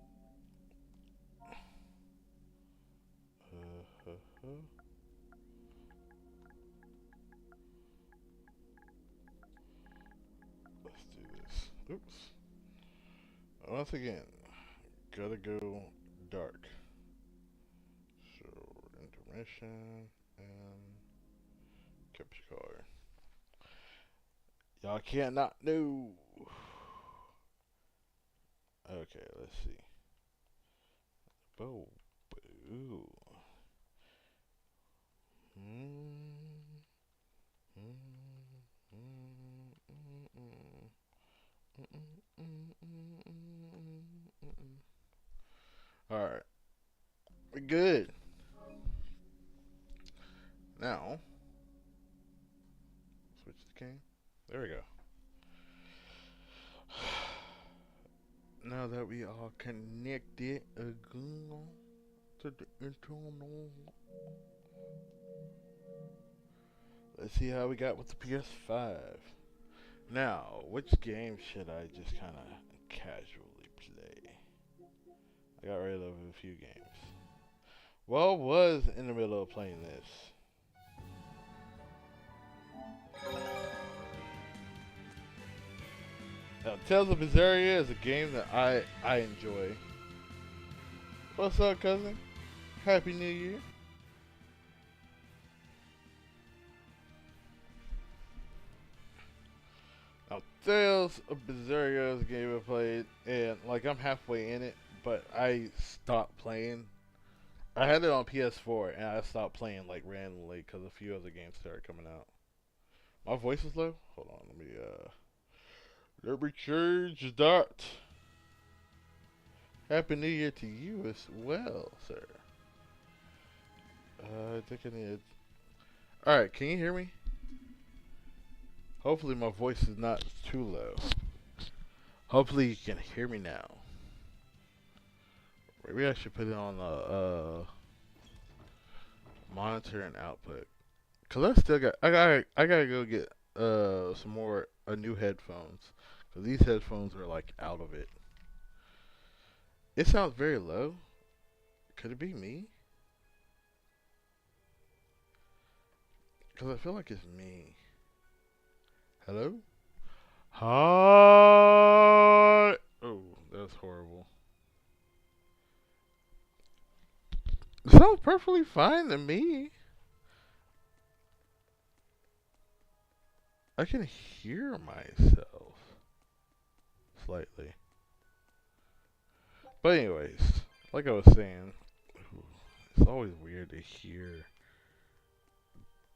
Uh, uh, uh. Let's do this. Oops. Once again, gotta go dark. So intermission and capture card. Y'all can't not do. Okay, let's see. Boo, boo. Mm, mm, mm, mm, mm, All right, we're good. Now, switch the game. There we go. Now that we are connected again to the internal, let's see how we got with the PS5. Now, which game should I just kind of casually play? I got rid of a few games. Well, was in the middle of playing this. Now, Tales of Berseria is a game that I enjoy. What's up, cousin? Happy New Year. Now, Tales of Berseria is a game I played, and like I'm halfway in it, but I stopped playing. I had it on PS4, and I stopped playing like randomly because a few other games started coming out. My voice is low. Hold on, let me change that. Happy New Year to you as well, sir. I think I need. All right, can you hear me? Hopefully, my voice is not too low. Hopefully, you can hear me now. Maybe I should put it on the monitor and output. Cause I gotta go get some more new headphones. Cause these headphones are like out of it. It sounds very low. Could it be me? Cause I feel like it's me. Hello? Hi. Oh, that's horrible. It sounds perfectly fine to me. I can hear myself slightly. But anyways, like I was saying, it's always weird to hear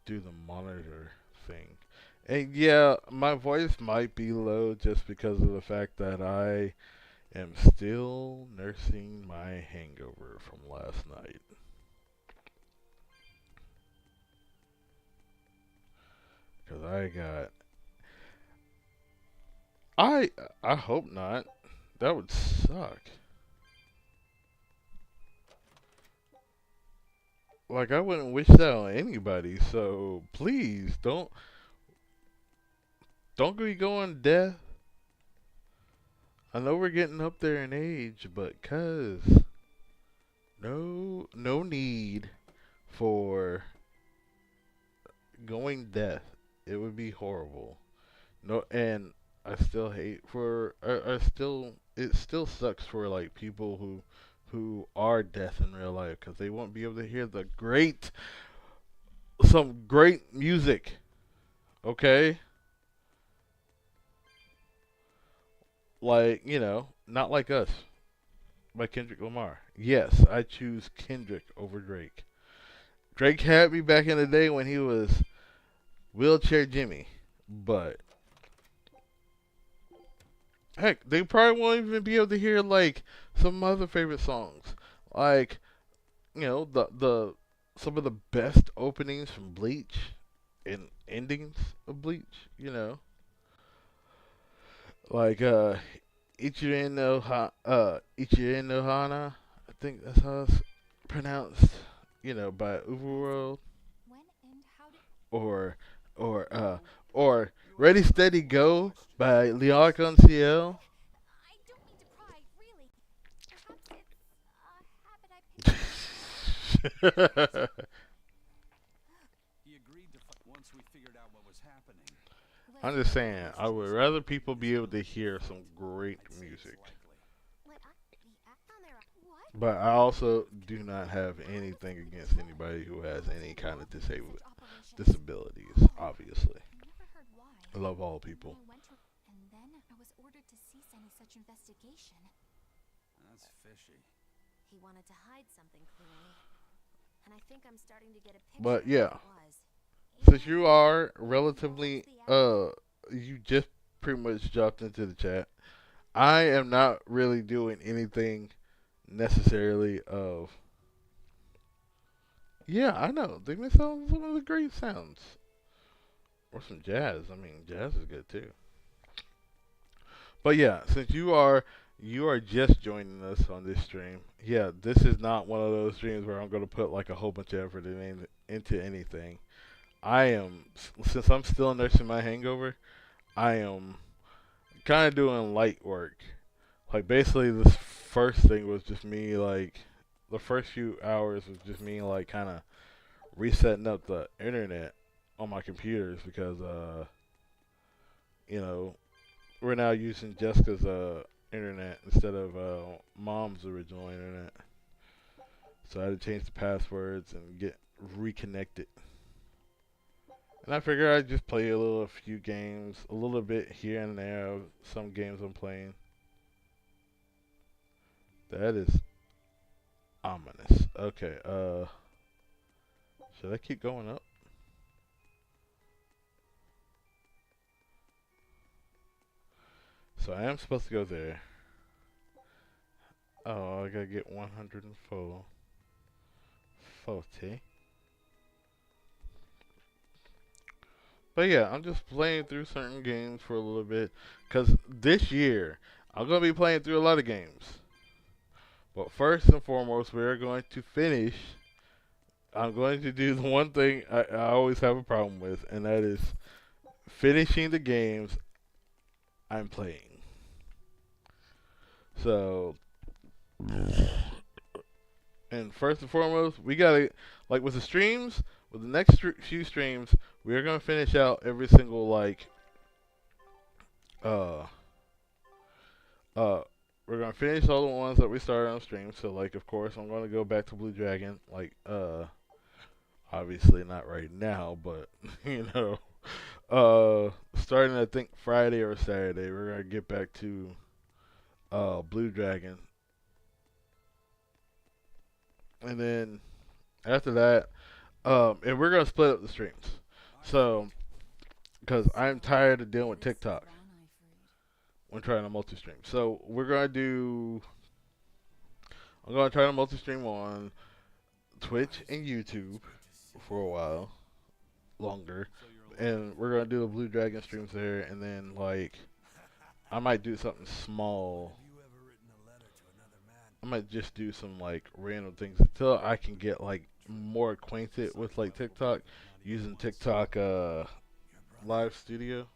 do the monitor thing. And yeah, my voice might be low just because of the fact that I am still nursing my hangover from last night. Cause I I hope not. That would suck. Like I wouldn't wish that on anybody. So please don't be going deaf. I know we're getting up there in age, but cuz no need for going deaf. It would be horrible. No, and I still hate for I still it still sucks for like people who are deaf in real life because they won't be able to hear the great some great music. Okay, like not like us by Kendrick Lamar. Yes, I choose Kendrick over Drake. Drake had me back in the day when he was Wheelchair Jimmy, but heck, they probably won't even be able to hear like some other favorite songs, like the some of the best openings from Bleach and endings of Bleach. Like Ichiro no Hana. I think that's how it's pronounced. By Overworld or or uh or Ready Steady Go by Leon Conciel. I'm just saying, I would rather people be able to hear some great music. But I also do not have anything against anybody who has any kind of disabilities, obviously. I love all people. That's fishy. But yeah, since you are relatively you just pretty much dropped into the chat. I am not really doing anything necessarily of. Yeah, I know. They miss out on some of the great sounds. Or some jazz. I mean, jazz is good too. But yeah, since you are just joining us on this stream, yeah, this is not one of those streams where I'm gonna put like a whole bunch of effort into anything. I am since I'm still nursing my hangover. I am kind of doing light work. Like basically, this first thing was just me like the first few hours was just me like kind of resetting up the internet on my computers because you know we're now using Jessica's internet instead of mom's original internet. So I had to change the passwords and get reconnected. And I figured I'd just play a few games, a little bit here and there of some games I'm playing. That is ominous. Okay, should I keep going up? So I am supposed to go there. Oh, I gotta get 104. 40. But yeah, I'm just playing through certain games for a little bit. Because this year, I'm going to be playing through a lot of games. But first and foremost, we're going to finish. I'm going to do the one thing I always have a problem with, and that is finishing the games I'm playing. So, and first and foremost, we gotta, like with the streams, with the next few streams, we're gonna finish out every single uh uh we're gonna finish all the ones that we started on stream. So like of course I'm gonna go back to Blue Dragon, like obviously not right now, but you know, starting I think Friday or Saturday, we're gonna get back to Blue Dragon. And then after that, and we're gonna split up the streams. So, because I'm tired of dealing with TikTok when trying to multi-stream. So I'm gonna try to multi-stream on Twitch and YouTube for a while longer, and we're gonna do the Blue Dragon streams there, and then like I might do something small. I might just do some like random things until I can get like more acquainted with like TikTok using TikTok live studio.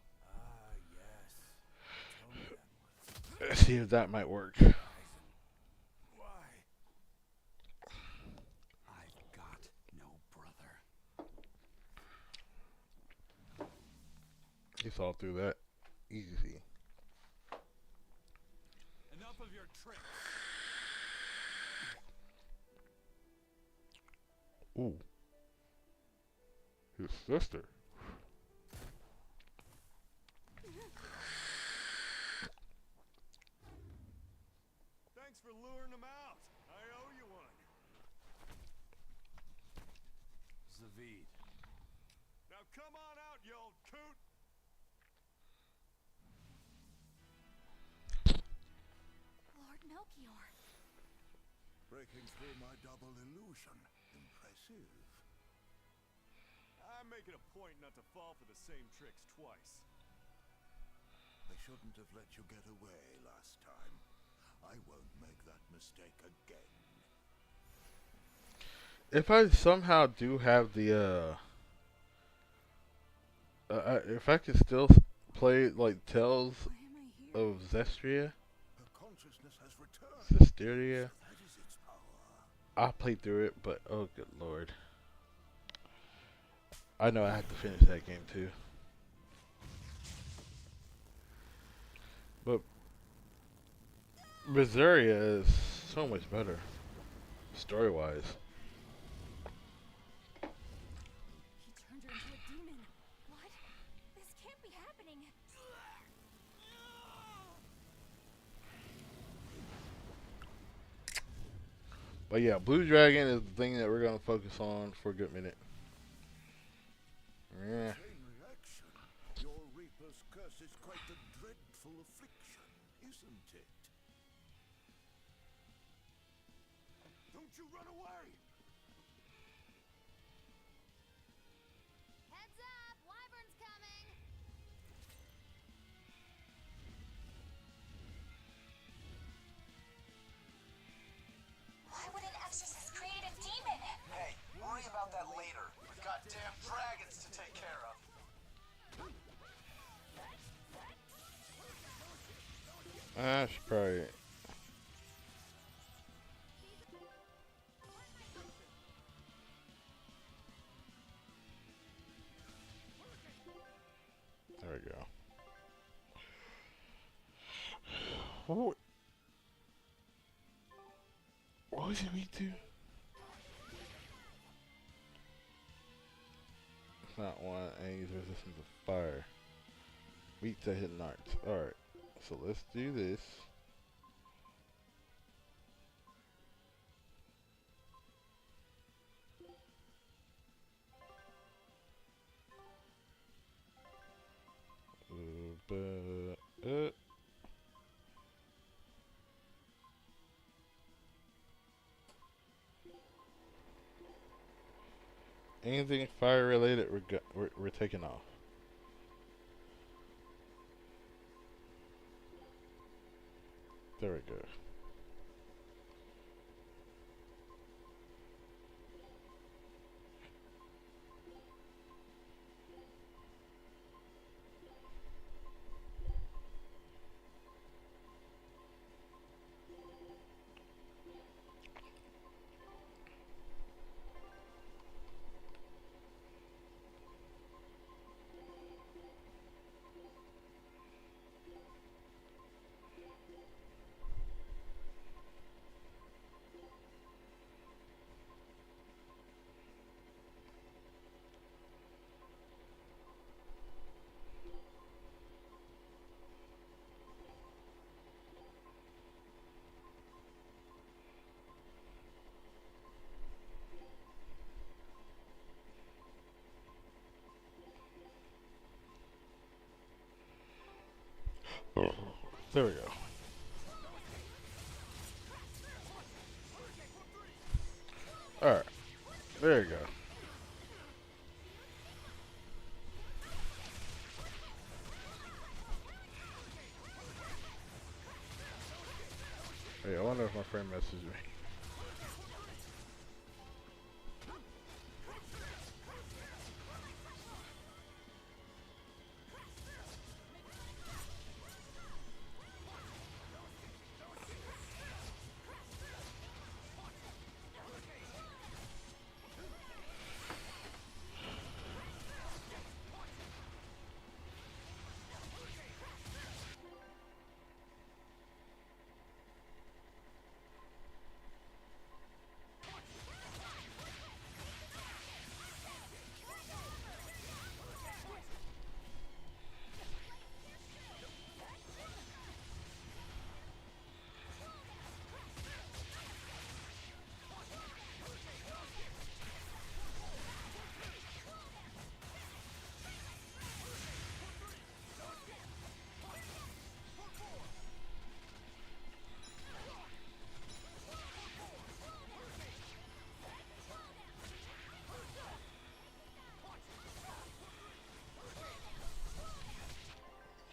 See if that might work. He saw through that easy. Enough of your tricks. Ooh, his sister. Thanks for luring him out. I owe you one. Zavid. Now come on out, you old coot. Lord Melchior. Breaking through my double illusion. Impressive. I'm making a point not to fall for the same tricks twice. I shouldn't have let you get away last time. I won't make that mistake again. If I somehow do have the if I can still play like Tales Why am I here? of Zestria, Her consciousness has returned. Zestiria, That is its power. I played through it, but oh good lord, I know I have to finish that game too. But Berseria is so much better, story-wise. He turned her into a demon. What? This can't be happening. But yeah, Blue Dragon is the thing that we're gonna focus on for a good minute. Yeah. Chain reaction. Your Reaper's curse is quite a dreadful affliction, isn't it? Don't you run away! Heads up! Wyvern's coming! Why would an exorcist create a demon? Hey, worry about that later. We've got damn dragons to take care of. I should probably. There we go. What? What was it weak to? It's not one. And he's resistant to fire. Weak to hitting arts. Alright. So let's do this. Anything fire related, we're taking off. There we go. There we go. Alright. There you go. Hey, I wonder if my friend messaged me.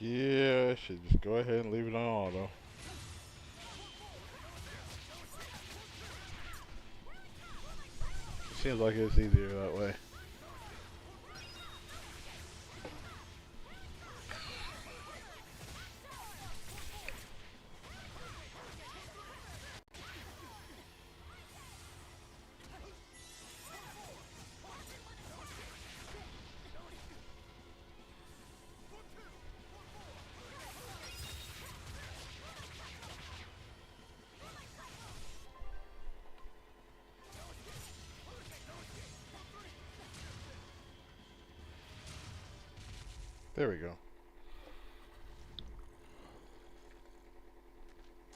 Yeah, I should just go ahead and leave it on auto. Seems like it's easier that way. There we go. Looks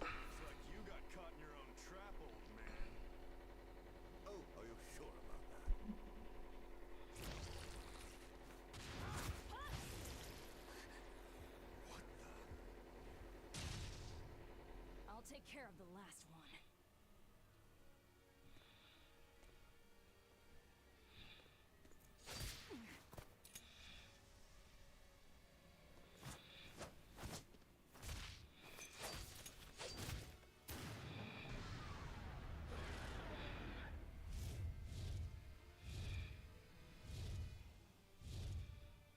like you got caught in your own trap, old man. Oh, are you sure about that? What the? I'll take care of the last one.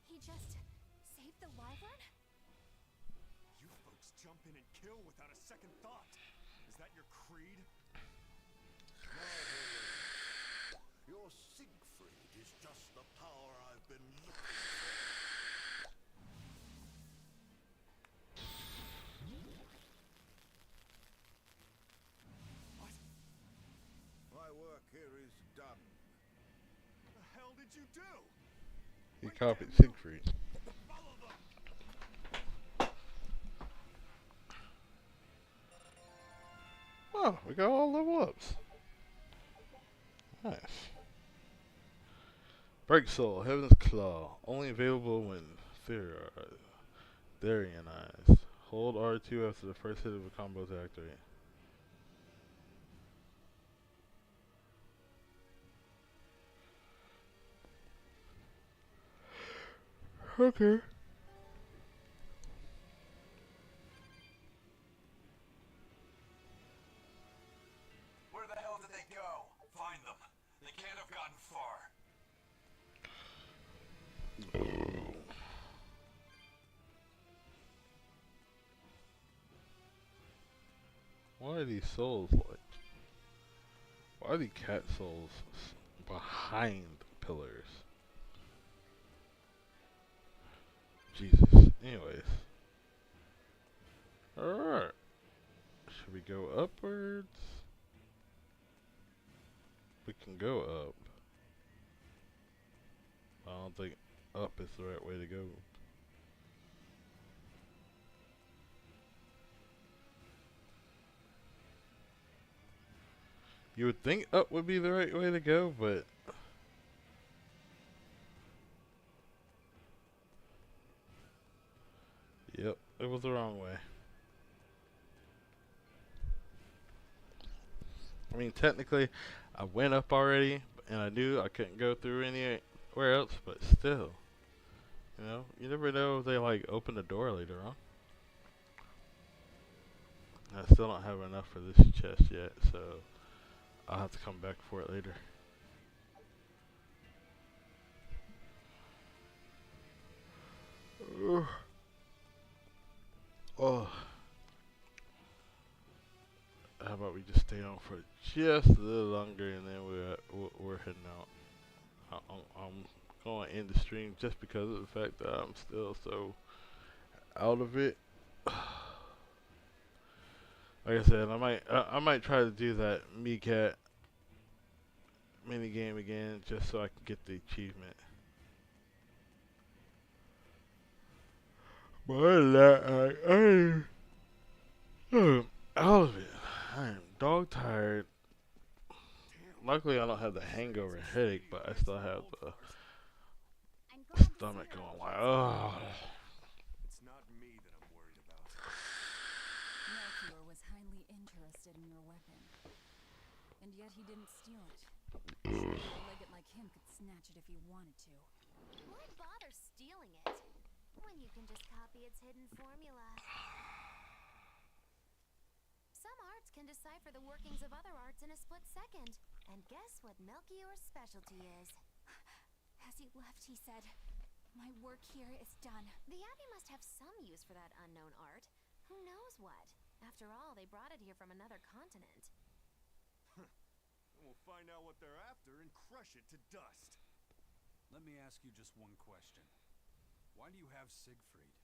He just saved the wyvern? You folks jump in and kill without a second thought. Is that your creed? Your Siegfried is just the power I've been looking for. did you do? He copied Siegfried. Follow them. Oh, we got all level ups. Nice. Break Soul, Heaven's Claw. Only available when Therianized. Hold R2 after the first hit of a combo to activate. Okay. Where the hell did they go? Find them. They can't have gotten far. Why are these souls like? Why are these cat souls behind pillars? Jesus. Anyways. Alright. Should we go upwards? We can go up. I don't think up is the right way to go. You would think up would be the right way to go, but yep, it was the wrong way. I mean, technically, I went up already, and I knew I couldn't go through anywhere else, but still. You know, you never know if they, like, open the door later on. I still don't have enough for this chest yet, so I'll have to come back for it later. Oh. How about we just stay on for just a little longer, and then we're heading out. I'm going to end the stream just because of the fact that I'm still so out of it. Like I said, I might try to do that Meerkat mini game again just so I can get the achievement. But other than that, I'm out of it. I am dog tired. Luckily, I don't have the hangover headache, but I still have the I'm going to stomach see her. going like, oh. It's not me that I'm worried about. Melchior was highly interested in your weapon. And yet he didn't steal it. A legate like him could snatch it if he wanted to. Why bother stealing it when you can just copy its hidden formula? Some arts can decipher the workings of other arts in a split second. And guess what Melchior's specialty is? As he left, he said, "My work here is done." The Abbey must have some use for that unknown art. Who knows what? After all, they brought it here from another continent. We'll find out what they're after and crush it to dust. Let me ask you just one question. Why do you have Siegfried?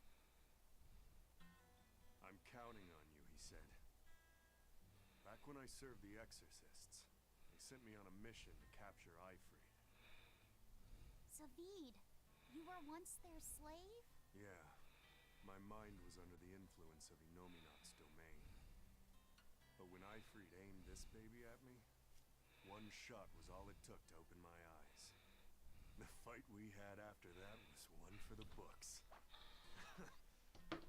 I'm counting on you, he said. Back when I served the Exorcists, they sent me on a mission to capture Ifrid. Zavid, you were once their slave? Yeah, my mind was under the influence of Inominat's domain. But when Ifrid aimed this baby at me, one shot was all it took to open my eyes. The fight we had after that was one for the books.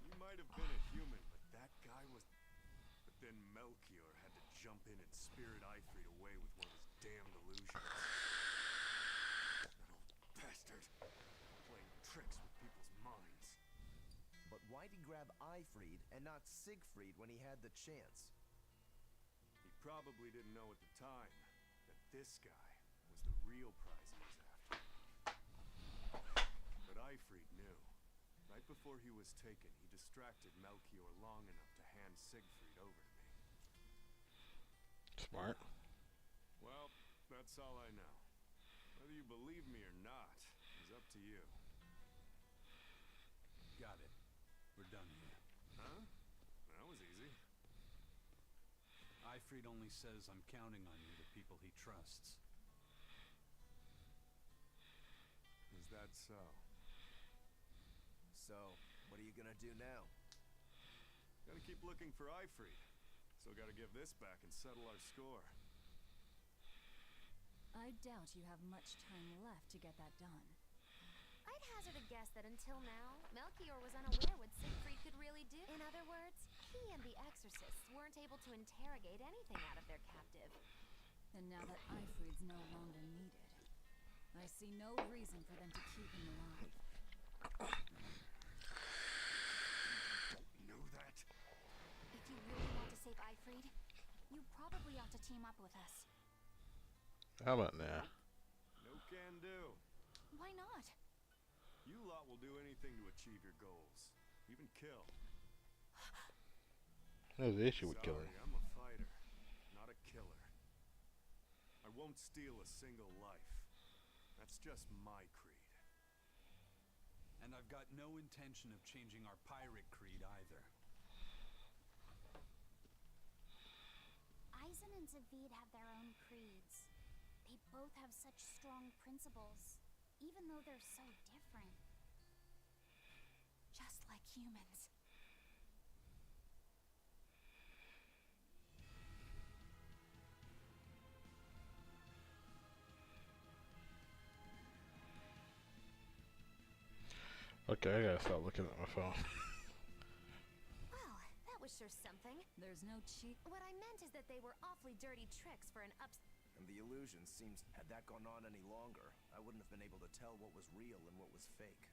He might have been a human, but that guy was... But then Melchior had to jump in and spirit Ifrid away with one of his damned illusions. That old bastard. Playing tricks with people's minds. But why'd he grab Ifrid and not Siegfried when he had the chance? He probably didn't know at the time that this guy was the real prize he was after. But Ifrid knew. Right before he was taken, he distracted Melchior long enough to hand Siegfried over to me. Smart. Well, that's all I know. Whether you believe me or not is up to you. Got it. We're done here. Huh? That was easy. Ifrid only says I'm counting on you to people he trusts. That so? So, what are you gonna do now? Gotta keep looking for Ifrit. Still gotta give this back and settle our score. I doubt you have much time left to get that done. I'd hazard a guess that until now, Melchior was unaware what Siegfried could really do. In other words, he and the Exorcists weren't able to interrogate anything out of their captive. And now that Ifrid's no longer needed, I see no reason for them to keep him alive. Don't know that. If you really want to save Ifrid, you probably ought to team up with us. How about now? No can do. Why not? You lot will do anything to achieve your goals. Even kill. There's the issue with killing. Sorry, I'm a fighter, not a killer. I won't steal a single life. That's just my creed. And I've got no intention of changing our pirate creed either. Aizen and Zavid have their own creeds. They both have such strong principles, even though they're so different. Just like humans. Okay, I gotta stop looking at my phone. Well, that was sure something. There's no cheat. What I meant is that they were awfully dirty tricks for an And the illusion seems, had that gone on any longer, I wouldn't have been able to tell what was real and what was fake.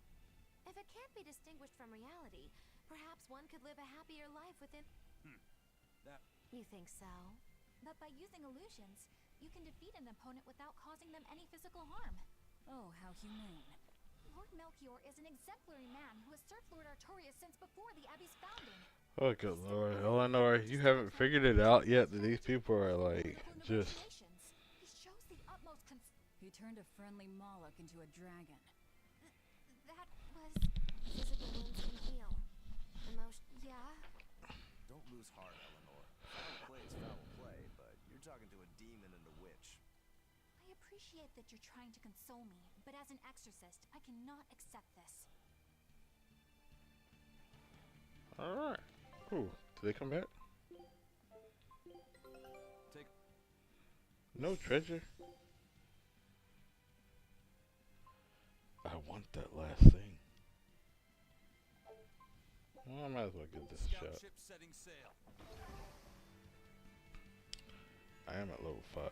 If it can't be distinguished from reality, perhaps one could live a happier life within... That... You think so? But by using illusions, you can defeat an opponent without causing them any physical harm. Oh, how humane. Lord Melchior is an exemplary man who has served Lord Artorias since before the Abbey's founding. Oh, good lord. Eleanor, you haven't figured it out yet that these people are like, just... He shows the utmost He turned a friendly Moloch into a dragon. That was... Physical wounds can heal. Yeah? Don't lose heart, Eleanor. Foul play is foul play, but you're talking to a demon and a witch. I appreciate that you're trying to console me, but as an exorcist, I cannot accept this. Alright. Ooh, did they come back? Take... No treasure? I want that last thing. Well, I might as well give this a Scout shot. ship setting sail. I am at level 5.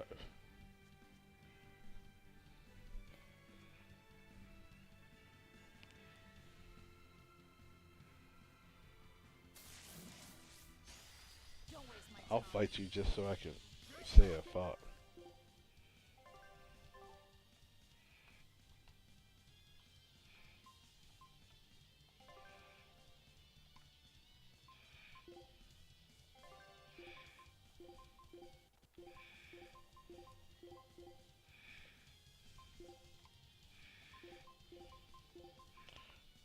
Don't waste my I'll time. fight you just so I can say I fought.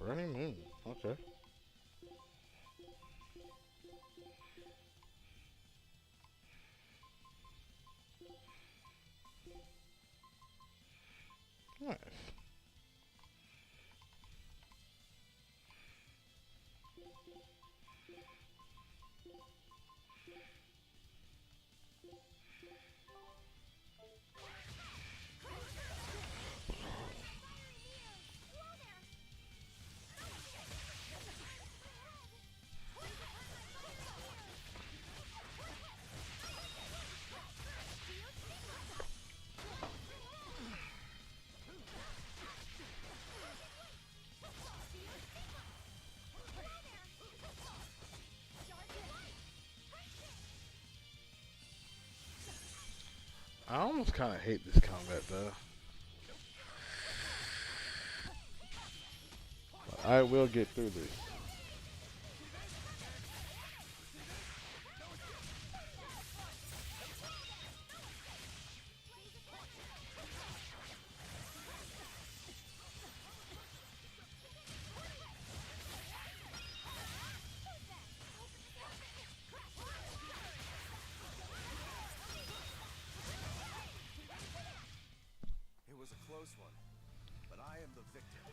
Burning Moon, okay. Nice. I almost kind of hate this combat though. But I will get through this. It was a close one, but I am the victim.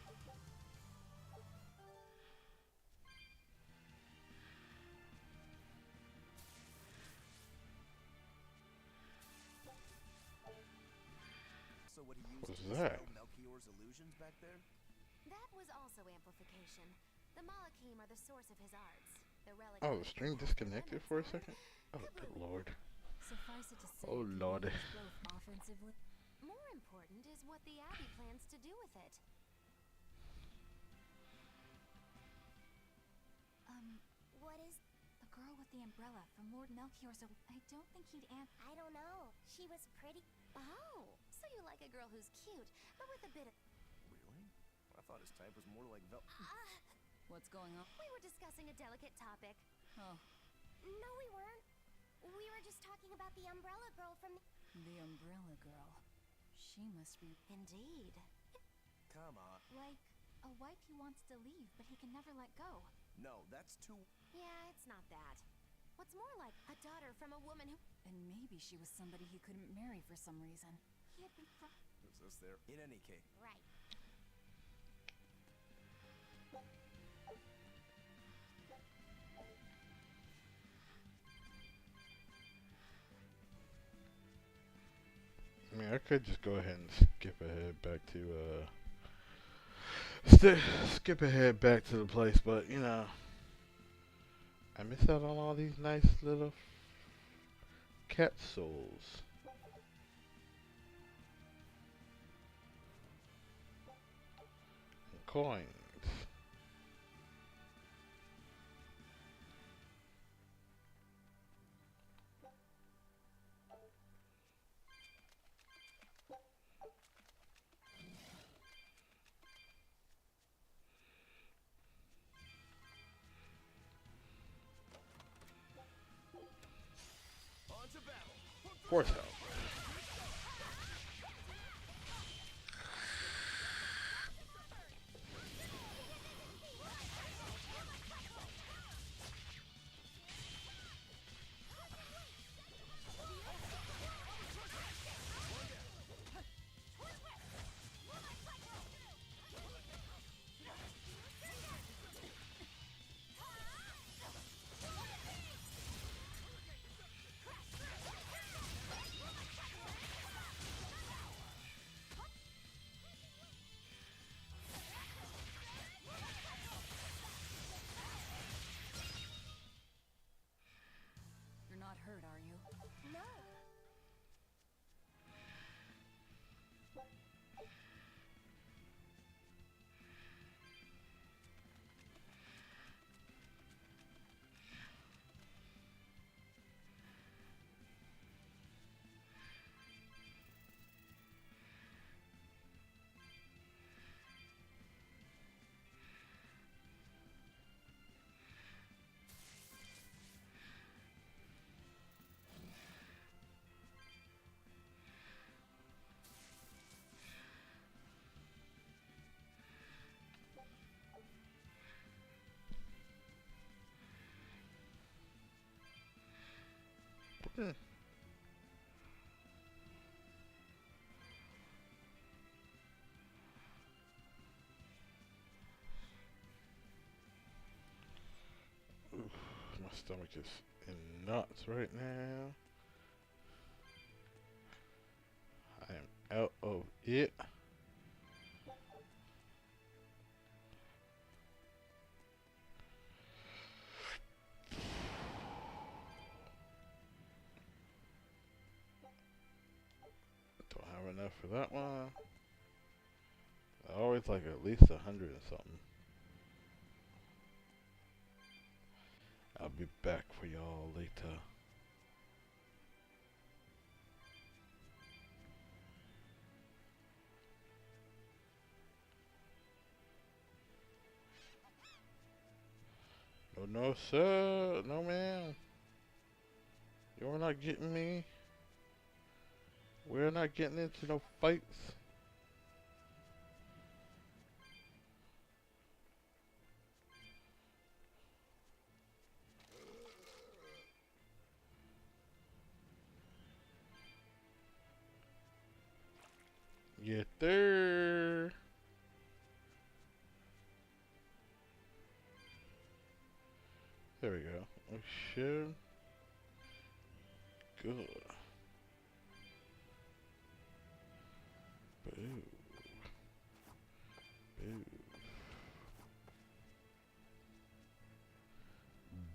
So what he used What's to that? dispel Melchior's illusions back there? That was also amplification. The Malachim are the source of his arts. The relic Oh, the stream disconnected for a second? Oh, good lord. Suffice it to say, Oh, it can be Lord. used both offensively. More important is what the Abbey plans to do with it. What is the girl with the umbrella from Lord Melchior's? I don't think he'd I don't know. She was pretty. Oh, so you like a girl who's cute, but with a bit of. Really? I thought his type was more like What's going on? We were discussing a delicate topic. Oh, No, we weren't. We were just talking about the umbrella girl from the. the umbrella girl. She must be. Indeed. Come on. like a wife he wants to leave, but he can never let go. No, that's too... Yeah, it's not that. What's more like a daughter from a woman who. And maybe she was somebody he couldn't marry for some reason. He had been Is this there? In any case. Right. I mean, I could just go ahead and skip ahead back to, skip ahead back to the place, but, you know, I miss out on all these nice little cat souls. And coins. On to battle. Force out. You're not hurt, are you? No. Hmm. Oof, my stomach is in knots right now. I am out of it. Don't have enough for that one. I always like at least 100 and something. I'll be back for y'all later. No, no, sir. No, ma'am. You're not getting me. We're not getting into no fights. Get there. Should good. Boo. Boo.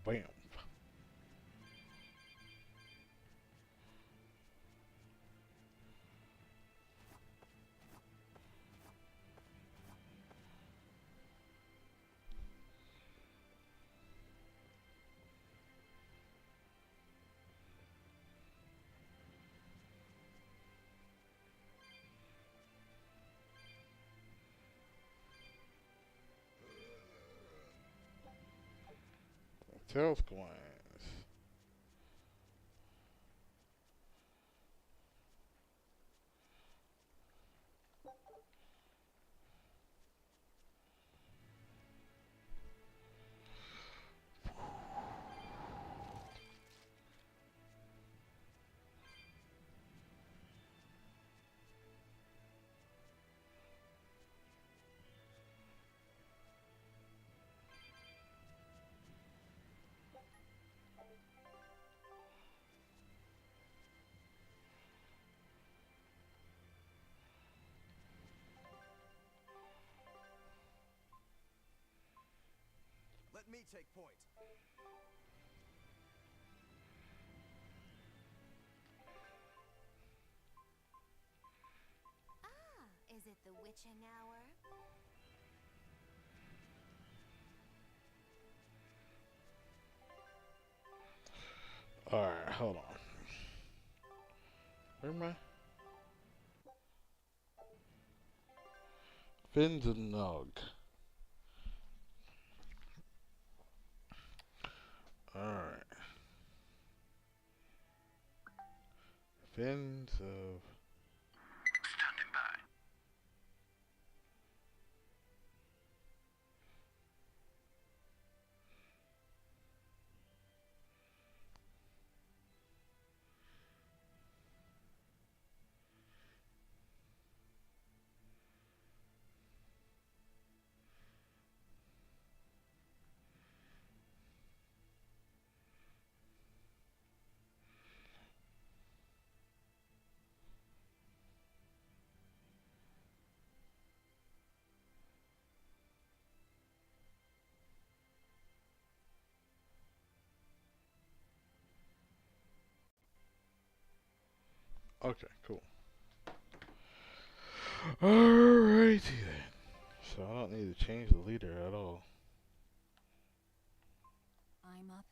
Bam. Tails coins. Let me take point. Ah, is it the witching hour? Alright, hold on. Where am I? Finzanog. Alright. Fins of... Standing by. Okay, cool. Alrighty then. So I don't need to change the leader at all. I'm up.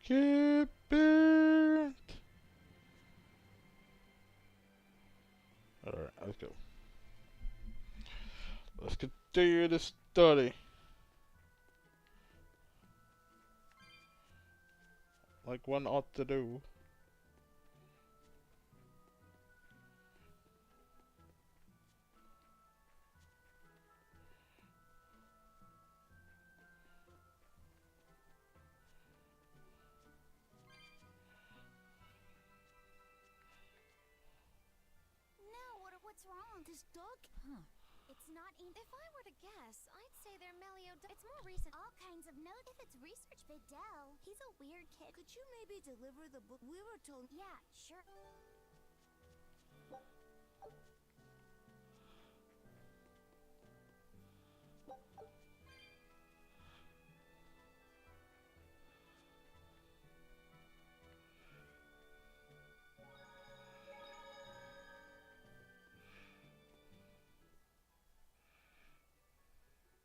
Get bent. Alright, let's go. Let's continue the study. Like one ought to do. No, what's wrong? This dog? Huh. It's not in. If I were to guess, I'd say they're It's more recent. All kinds of notes. If it's research, Vidal. He's a weird kid. Could you maybe deliver the book? We were told. Yeah, sure.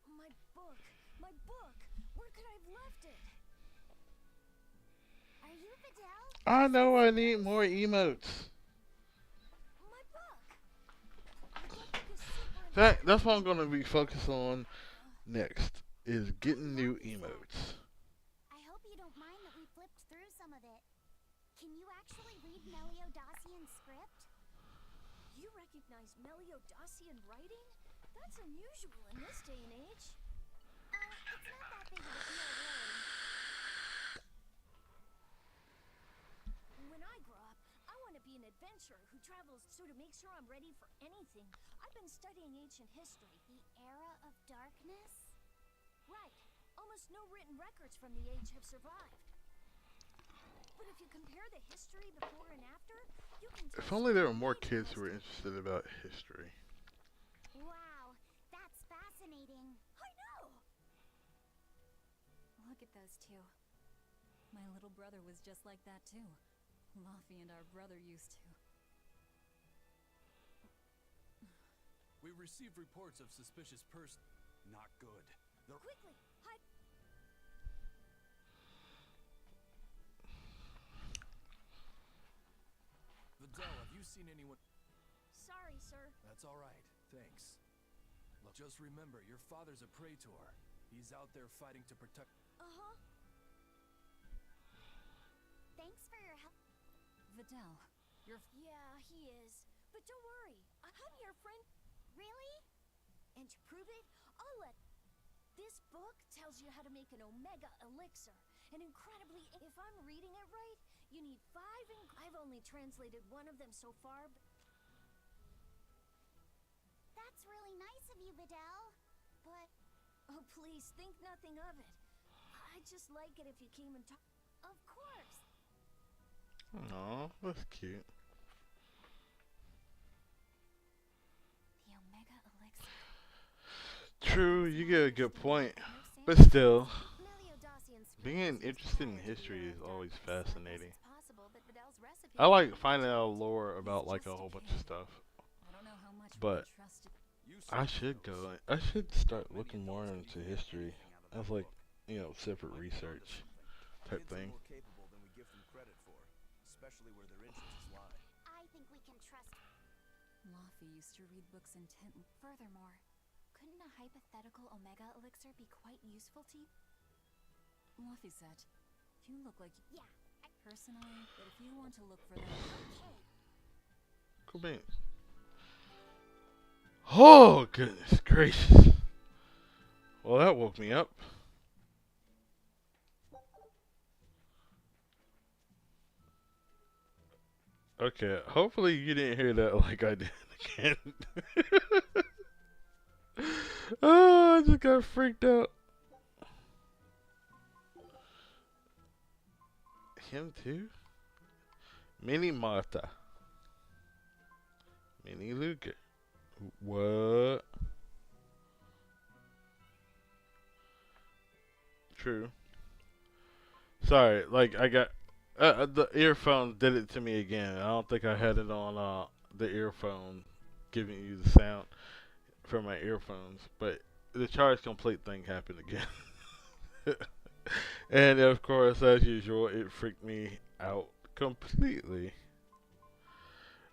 My book. My book. Where could I have left it? Are you Vidal? I know I need more emotes. My book. My book is super That's what I'm gonna be focused on next. is getting new emotes. I hope you don't mind that we flipped through some of it. Can you actually read Meliodacian script? You recognize Meliodacian writing? That's unusual in this day and age. It's not that big of a deal, really. When I grow up, I want to be an adventurer who travels, so to make sure I'm ready for anything, I've been studying ancient history. The era of darkness? Right. Almost no written records from the age have survived. But if you compare the history before and after, you can tell If only there were more kids who were interested about history. Wow, that's fascinating. I know! Look at those two. My little brother was just like that too. Laufey and our brother used to. We received reports of suspicious person. Not good. Quickly, hide. Vidal, have you seen anyone? Sorry, sir. That's all right. Thanks. Look, just remember, your father's a praetor. He's out there fighting to protect. Uh-huh. Thanks for your help. Vidal, you're... Yeah, he is. But don't worry. I'm your friend. Really? And to prove it, I'll let... This book tells you how to make an Omega Elixir. And incredibly, if I'm reading it right, you need 5 I've only translated one of them so far, but... That's really nice of you, Vidal. But... Oh, please, think nothing of it. I'd just like it if you came and talked. Of course. Aw, that's cute. The Omega Elixir. True, you get a good point. No But samples. still, Meliodacian script being is interested in required to history be is around always darkness, unless fascinating. it's possible that Vidal's recipe I like would be finding out changed. lore about He's like a just whole a bunch of kid. stuff. I don't know how much But we can trust it. I should go. I should start looking more into history as like, you know, separate research type Kids are thing. more capable than we give them credit for, especially where their interests lie. I think we can trust. Laufey used to read books intently. Furthermore, couldn't a hypothetical Omega Elixir be quite useful to you? Laufey said, you look like... Yeah. Personally, but if you want to look for them... Okay. Cool beans. Oh, goodness gracious. Well, that woke me up. Okay, hopefully you didn't hear that like I did again. Oh, I just got freaked out. Him too? Mini Martha. Mini Luca. What? True. Sorry, like I got the earphone did it to me again. I don't think I had it on the earphone giving you the sound from my earphones, but the charge complete thing happened again. And of course, as usual, it freaked me out completely.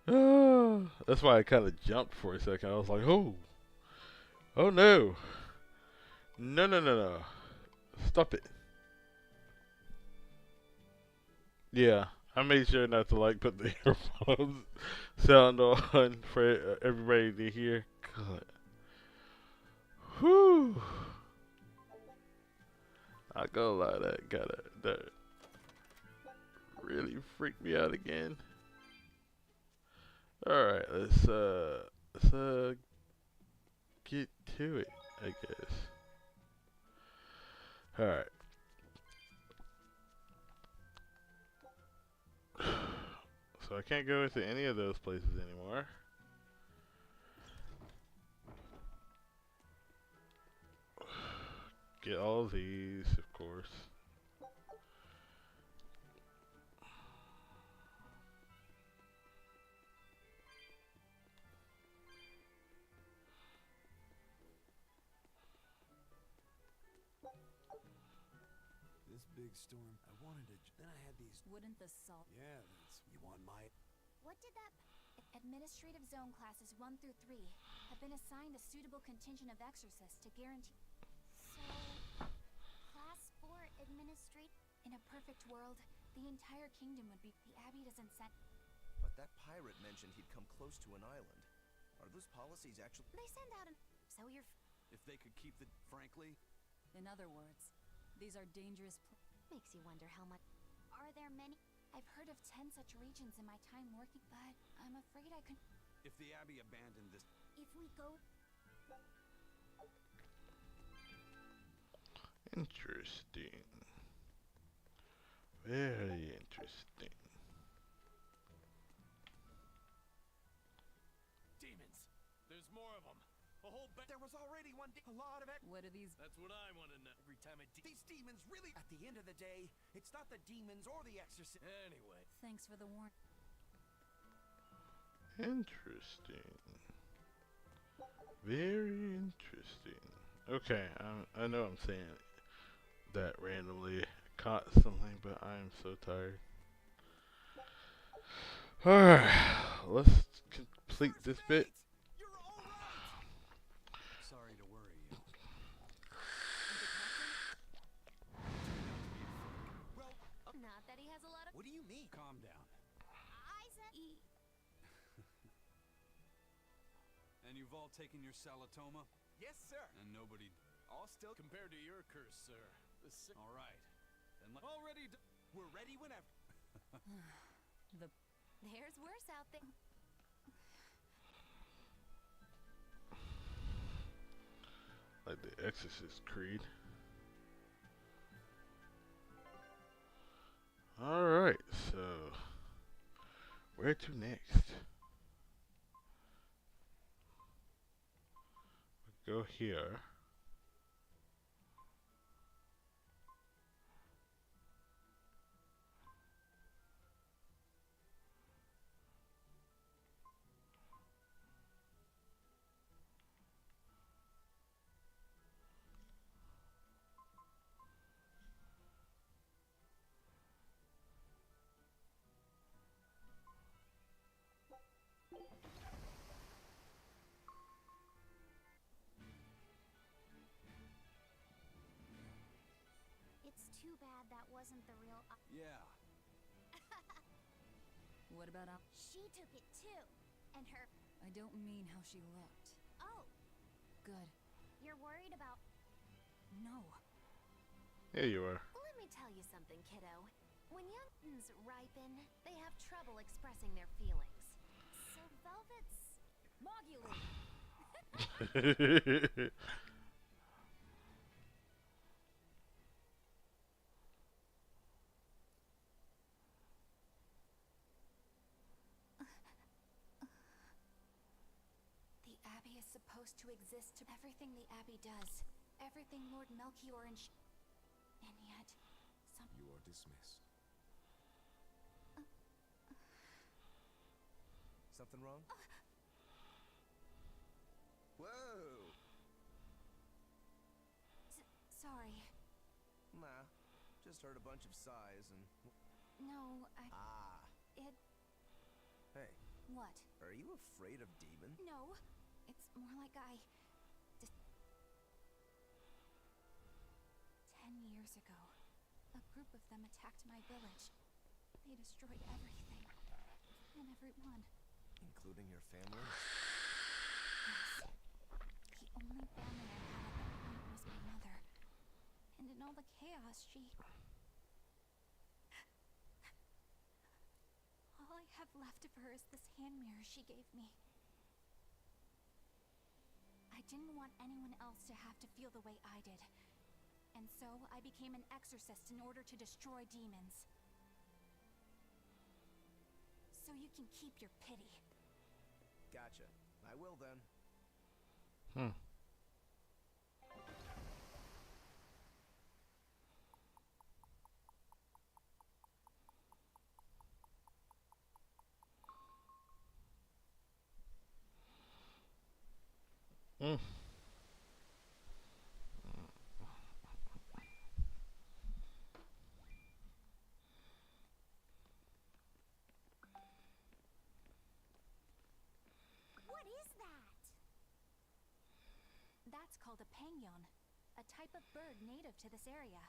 Oh, that's why I kind of jumped for a second. I was like, oh no. No. Stop it. Yeah, I made sure not to like put the earphones sound on for everybody to hear. God. Whew. I go lie, that really freaked me out again. Alright, let's get to it, I guess. Alright. So I can't go into any of those places anymore. Get all these, of course. This big storm, I wanted to. Then I had these. Wouldn't the salt... Yeah, that's. You want my. What did that... Administrative Zone Classes 1 through 3 have been assigned a suitable contingent of exorcists to guarantee... So, administrate. In a perfect world, the entire kingdom would be. The Abbey doesn't send. But that pirate mentioned he'd come close to an island. Are those policies actually? They send out an. So you're. If they could keep the... Frankly, In other words, these are dangerous. Makes you wonder how much. Are there many? I've heard of 10 such regions in my time working, but I'm afraid I could. if the Abbey abandoned this... If we go. Interesting. Very interesting. Demons! There's more of them. A whole There was already one. A lot of it. What are these? That's what I want to know. Every time these demons really. At the end of the day, it's not the demons or the exorcist. Anyway. Thanks for the warning. Interesting. Very interesting. Okay, I know I'm saying that randomly. Caught something, but I am so tired. Alright, let's complete this bit. You're all right! Sorry to worry you. Well, not that he has a lot of. What do you mean? Calm down. I said. And you've all taken your Salatoma? Yes, sir. And nobody... All still compared to your curse, sir. All right. Then already... We're ready whenever. There's worse out there. Like the Exorcist Creed. Alright, so where to next? We'll go here. It's too bad that wasn't the real. Yeah. What about Al? She took it too, and her. I don't mean how she looked. Oh, Good. you're worried about. No. Here you are. Let me tell you something, kiddo. When youngins ripen, they have trouble expressing their feelings. So Velvet's Moguli. The Abbey is supposed to exist to everything the Abbey does. Everything Lord Melchior and and yet, some. You are dismissed. Something wrong? Whoa! Sorry. Nah, just heard a bunch of sighs and... No, I. Ah. It. Hey, What? are you afraid of demons? No. It's more like I. 10 years ago, a group of them attacked my village. They destroyed everything. And everyone. Including your family? Yes. The only family I had at that point was my mother. And in all the chaos, she... All I have left of her is this hand mirror she gave me. I didn't want anyone else to have to feel the way I did. And so I became an exorcist in order to destroy demons. So you can keep your pity. Gotcha. I will then. What is that? That's called a pangyon, a type of bird native to this area.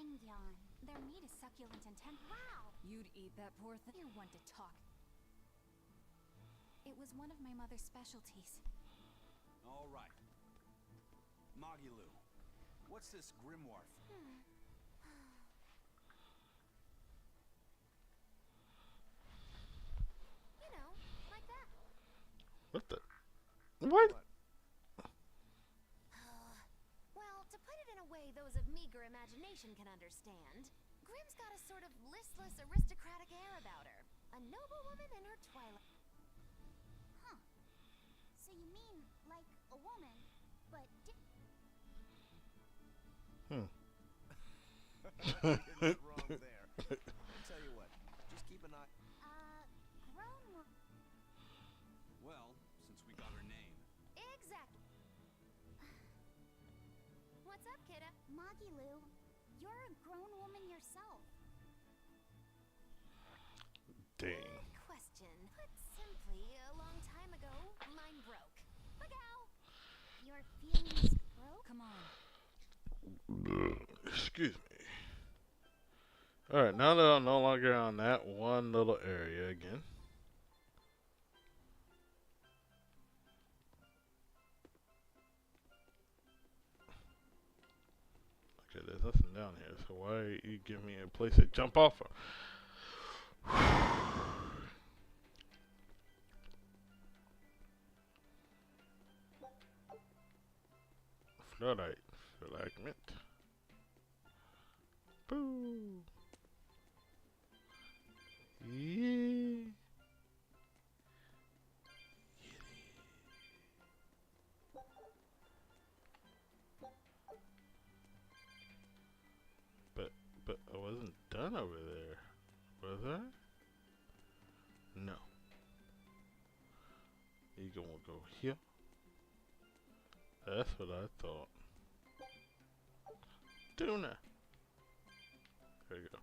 Mangyan. Their meat is succulent and tender. Wow! You'd eat that poor thing? You're one to talk. It was one of my mother's specialties. All right. Magilu, what's this grimoire? You know, like that. What the? What? Well, to put it in a way those of meager imagination can understand, Grimm's got a sort of listless, aristocratic air about her. A noblewoman in her twilight. Huh. So you mean like a woman, but You're not wrong there. I'll tell you what, just keep an eye. grown Well, since we got her name. Exactly. What's up, kidda? Magilu, you're a grown woman yourself. Dang. Good question. Put simply, a long time ago, mine broke. Bagow! Your feelings broke? Come on. Excuse me. Alright, now that I'm no longer on that one little area again. Okay, there's nothing down here, so why are you giving me a place to jump off of? Fluorite, fragment. Boo. Yeah. But I wasn't done over there, was I? No. You gonna go here? That's what I thought. Tuna. There you go.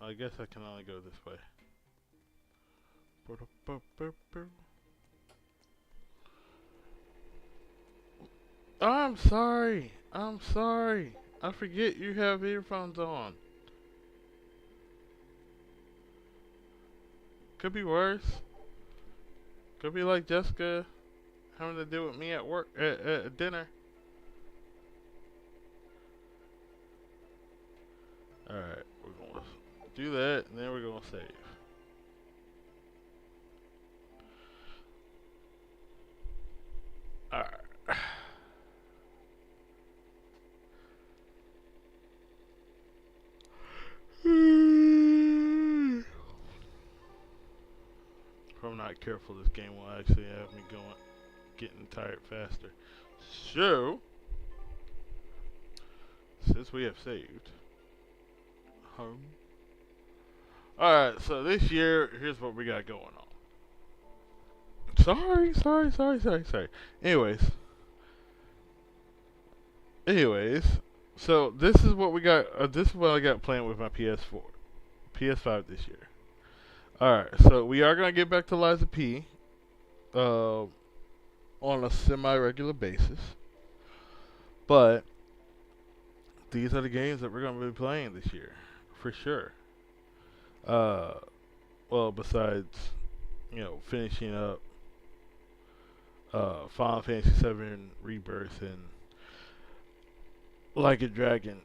I guess I can only go this way. I'm sorry. I'm sorry. I forget you have earphones on. Could be worse. Could be like Jessica having to deal with me at work at dinner. Alright, we're gonna do that and then we're gonna save. Alright. If I'm not careful, this game will actually have me getting tired faster. So, since we have saved home. Alright, so this year, here's what we got going on. Sorry. Anyways, so this is what we got. This is what I got playing with my PS4, PS5 this year. Alright, so we are gonna get back to Lies of P, on a semi-regular basis. But these are the games that we're gonna be playing this year, for sure. Well, besides, finishing up Final Fantasy VII Rebirth and Like a Dragon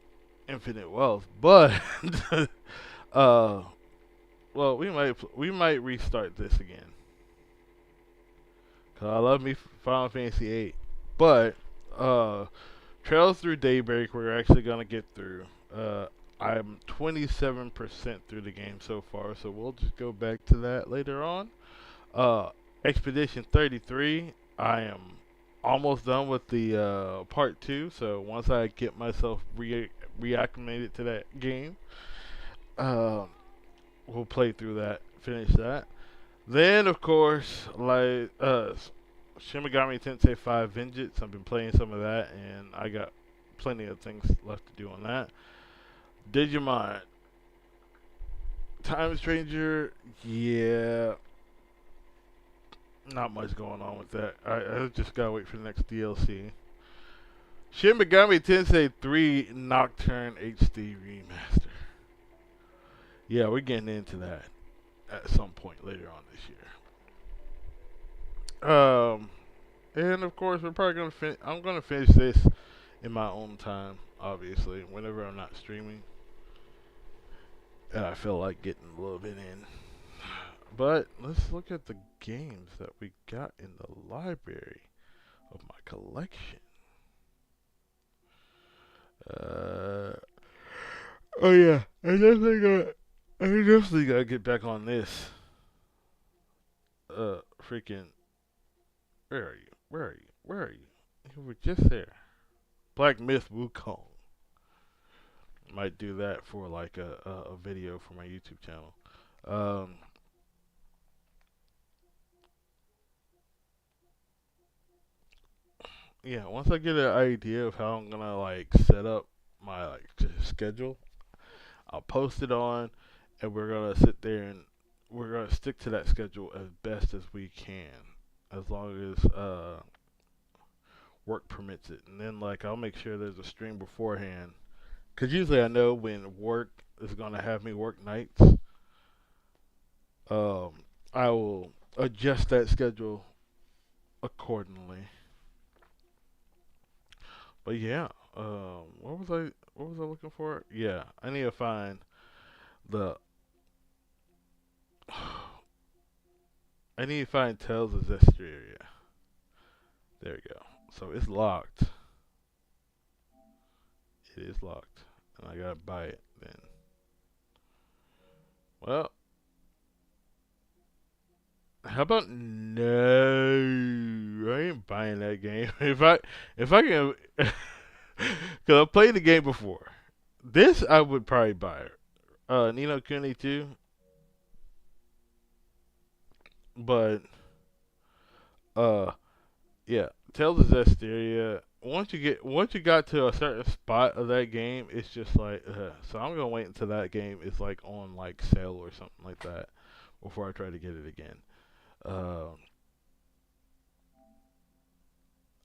Infinite Wealth, but well, we might restart this again, cause I love me Final Fantasy VIII, but Trails Through Daybreak we're actually gonna get through. I'm 27% through the game so far, so we'll just go back to that later on. Expedition 33, I am almost done with the part 2, so once I get myself reacclimated to that game, we'll play through that, finish that. Then, of course, like Shin Megami Tensei 5 Vengeance, I've been playing some of that, and I got plenty of things left to do on that. Digimon Time Stranger, yeah, not much going on with that. I just gotta wait for the next DLC. Shin Megami Tensei 3 Nocturne HD Remaster. Yeah, we're getting into that at some point later on this year. And of course, we're probably gonna I'm gonna finish this in my own time, obviously, whenever I'm not streaming, and I feel like getting a little bit in. But let's look at the games that we got in the library of my collection. Oh yeah, I definitely gotta get back on this. Freaking, where are you? Where are you? Where are you? You were just there. Black Myth Wukong. Might do that for like a video for my YouTube channel. Yeah, once I get an idea of how I'm gonna like set up my like schedule, I'll post it on, and we're gonna sit there and we're gonna stick to that schedule as best as we can, as long as work permits it. And then like I'll make sure there's a stream beforehand, cause usually I know when work is gonna have me work nights. I will adjust that schedule accordingly. But yeah, what was I looking for? Yeah, I need to find the I need to find Tales of Zestiria. There we go. So it's locked. It is locked, and I gotta buy it then. Well, how about no? I ain't buying that game. If I can, because I played the game before. This I would probably buy. Ni no Kuni 2, but yeah, Tales of Zestiria. Once you got to a certain spot of that game, it's just like so I'm gonna wait until that game is like on like sale or something like that before I try to get it again.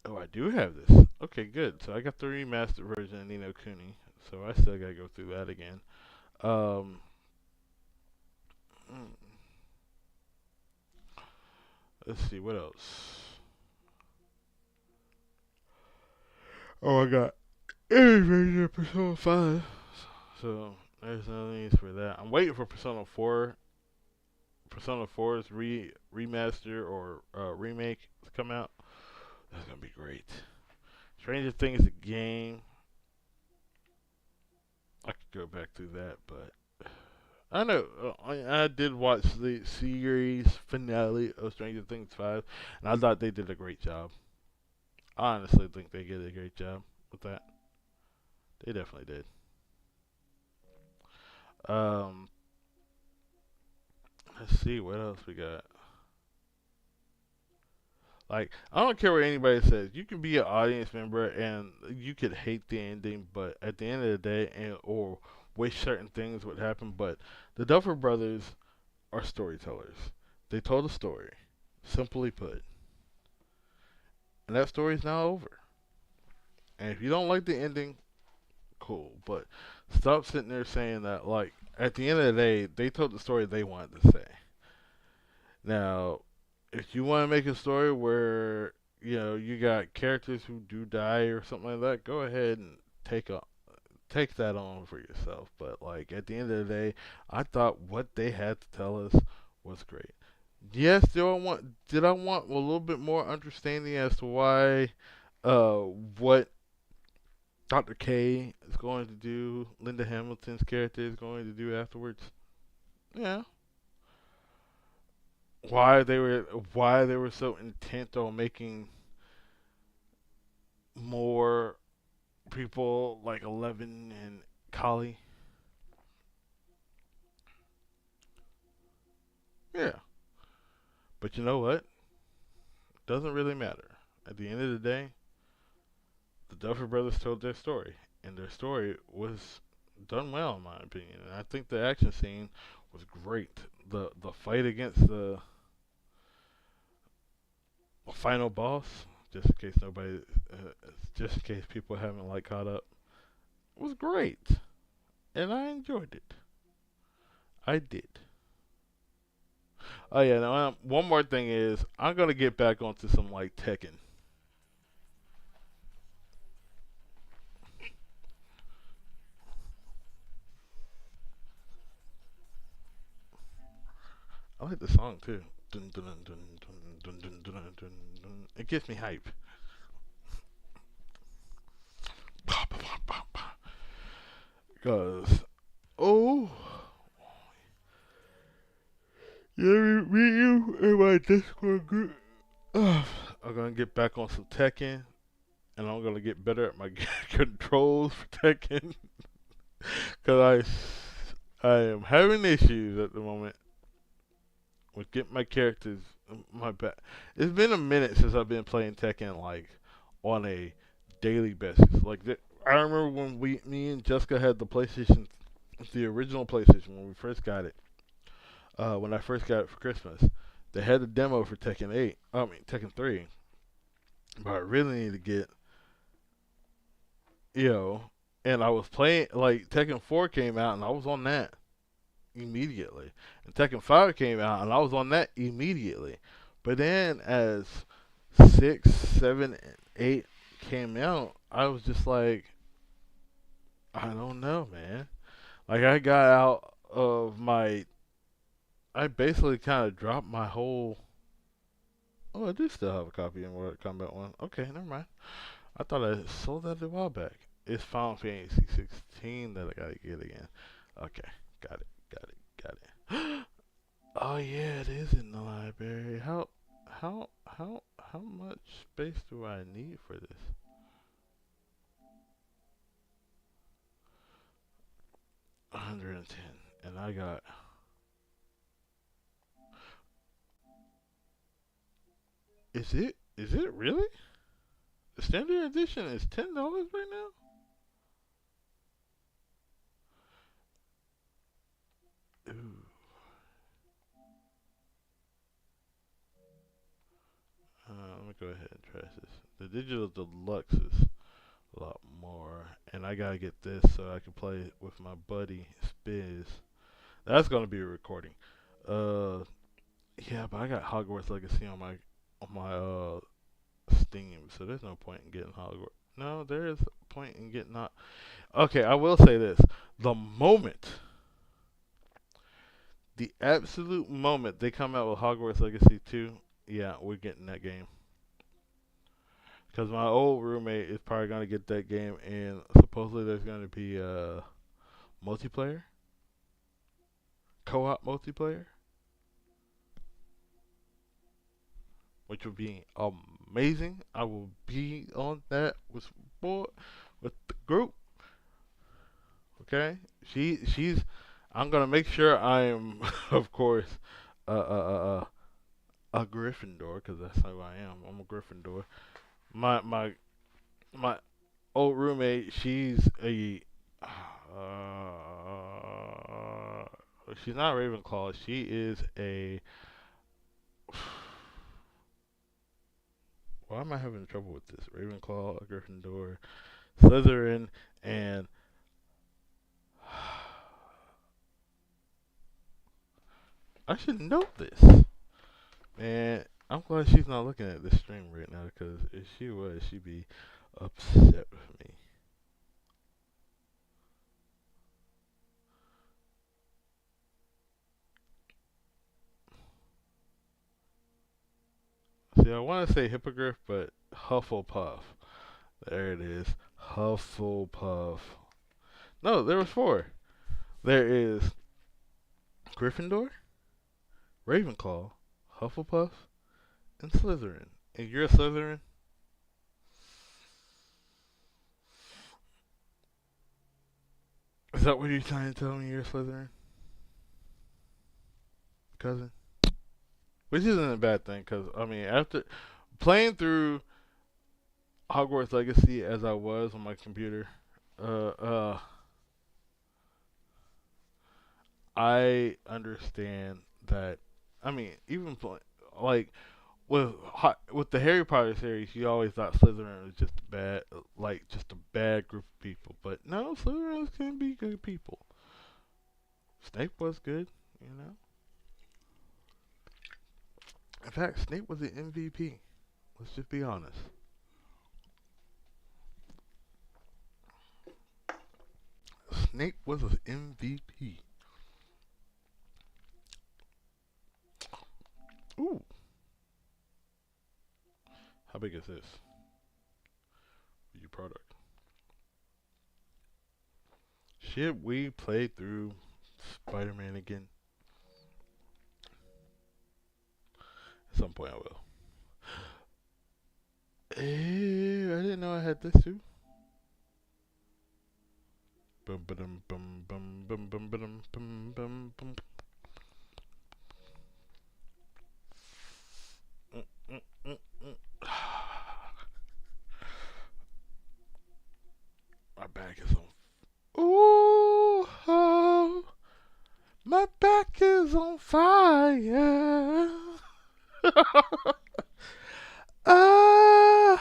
Oh, I do have this. Okay, good. So I got the remastered version of Ni no Kuni, so I still gotta go through that again. Let's see what else. Oh, I got every version of Persona 5, so there's no needs for that. I'm waiting for Persona 4. Persona 4's remaster or remake to come out. That's gonna be great. Stranger Things the game. I could go back through that, but I know I did watch the series finale of Stranger Things 5, and I thought they did a great job. I honestly think they did a great job with that. They definitely did. Let's see what else we got. Like, I don't care what anybody says. You can be an audience member and you could hate the ending, but at the end of the day, or wish certain things would happen. But the Duffer Brothers are storytellers. They told a story, simply put, and that story is now over. And if you don't like the ending, cool. But stop sitting there saying that. Like, at the end of the day, they told the story they wanted to say. Now, if you want to make a story where you got characters who do die or something like that, go ahead and take that on for yourself. But like at the end of the day, I thought what they had to tell us was great. Yes, did I want a little bit more understanding as to why what Dr. K is going to do, Linda Hamilton's character is going to do afterwards? Yeah. Why they were so intent on making more people like Eleven and Kali. Yeah. But you know what? Doesn't really matter. At the end of the day, the Duffer Brothers told their story, and their story was done well in my opinion. And I think the action scene was great. The fight against the final boss, just in case nobody, just in case people haven't like caught up, was great, and I enjoyed it. I did. Oh yeah, now one more thing is I'm gonna get back onto some like Tekken. I like the song too. Dun, dun, dun, dun, dun, dun, dun, dun, dun, dun. It gets me hype. Cause oh yeah, me you and my Discord group. I'm gonna get back on some Tekken, and I'm gonna get better at my controls for Tekken. Cause I am having issues at the moment with getting my characters. My back. It's been a minute since I've been playing Tekken like on a daily basis. I remember when me and Jessica had the PlayStation, the original PlayStation when we first got it. When I first got it for Christmas, they had the demo for Tekken 8. I mean Tekken 3, but I really need to get, you know. And I was playing like Tekken 4 came out, and I was on that immediately. And Tekken 5 came out, and I was on that immediately. But then as 6, 7, and 8 came out, I was just like, I don't know, man. Like I got out of my, I basically kind of dropped my whole. Oh, I do still have a copy of Mortal Kombat 1. Okay, never mind. I thought I sold that a while back. It's Final Fantasy 16 that I gotta get again. Okay, got it. Oh yeah, it is in the library. How much space do I need for this? $110, and I got. Is it really? The standard edition is $10 right now. Ooh. Let me go ahead and try this. The digital deluxe is a lot more, and I gotta get this so I can play it with my buddy Spiz. That's gonna be a recording. Yeah, but I got Hogwarts Legacy on my Steam, so there's no point in getting Hogwarts. No, there is a point in getting not. Okay, I will say this: the absolute moment they come out with Hogwarts Legacy 2, yeah, we're getting that game. Because my old roommate is probably going to get that game, and supposedly there's going to be multiplayer, co-op multiplayer, which would be amazing. I will be on that with the group. Okay, she's. I'm gonna make sure I am, of course, a Gryffindor, because that's who I am. I'm a Gryffindor. My old roommate, she's a she's not a Ravenclaw. She is a. Why am I having trouble with this? Ravenclaw, a Gryffindor, Slytherin, and I should know this. Man, I'm glad she's not looking at this stream right now, because if she was, she'd be upset with me. See, I want to say Hippogriff, but Hufflepuff. There it is. Hufflepuff. No, there was 4. There is Gryffindor, Ravenclaw, Hufflepuff, and Slytherin. And you're a Slytherin? Is that what you're trying to tell me, you're a Slytherin? Cousin? Which isn't a bad thing, because, I mean, after playing through Hogwarts Legacy as I was on my computer, I understand that. I mean, even like with the Harry Potter series, you always thought Slytherin was just bad, like just a bad group of people. But no, Slytherins can be good people. Snape was good, you know. In fact, Snape was the MVP. Let's just be honest. Snape was an MVP. Ooh. How big is this? Your product. Should we play through Spider-Man again? At some point I will. I didn't know I had this too. Bum bum bum bum bum bum bum bum bum bum. My back is on. Ooh, oh, my back is on fire. Ah,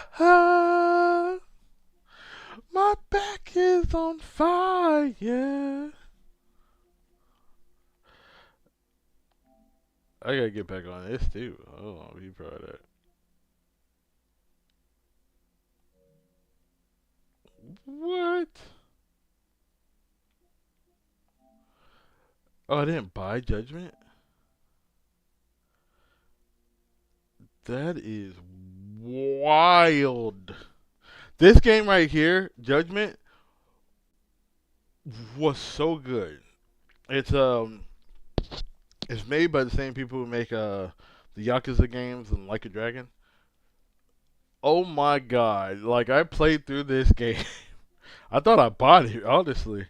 my back is on fire. I gotta get back on this too. Hold on, be proud of that. What? Oh, I didn't buy Judgment? That is wild. This game right here, Judgment, was so good. It's made by the same people who make the Yakuza games and Like a Dragon. Oh my god. Like, I played through this game. I thought I bought it, honestly.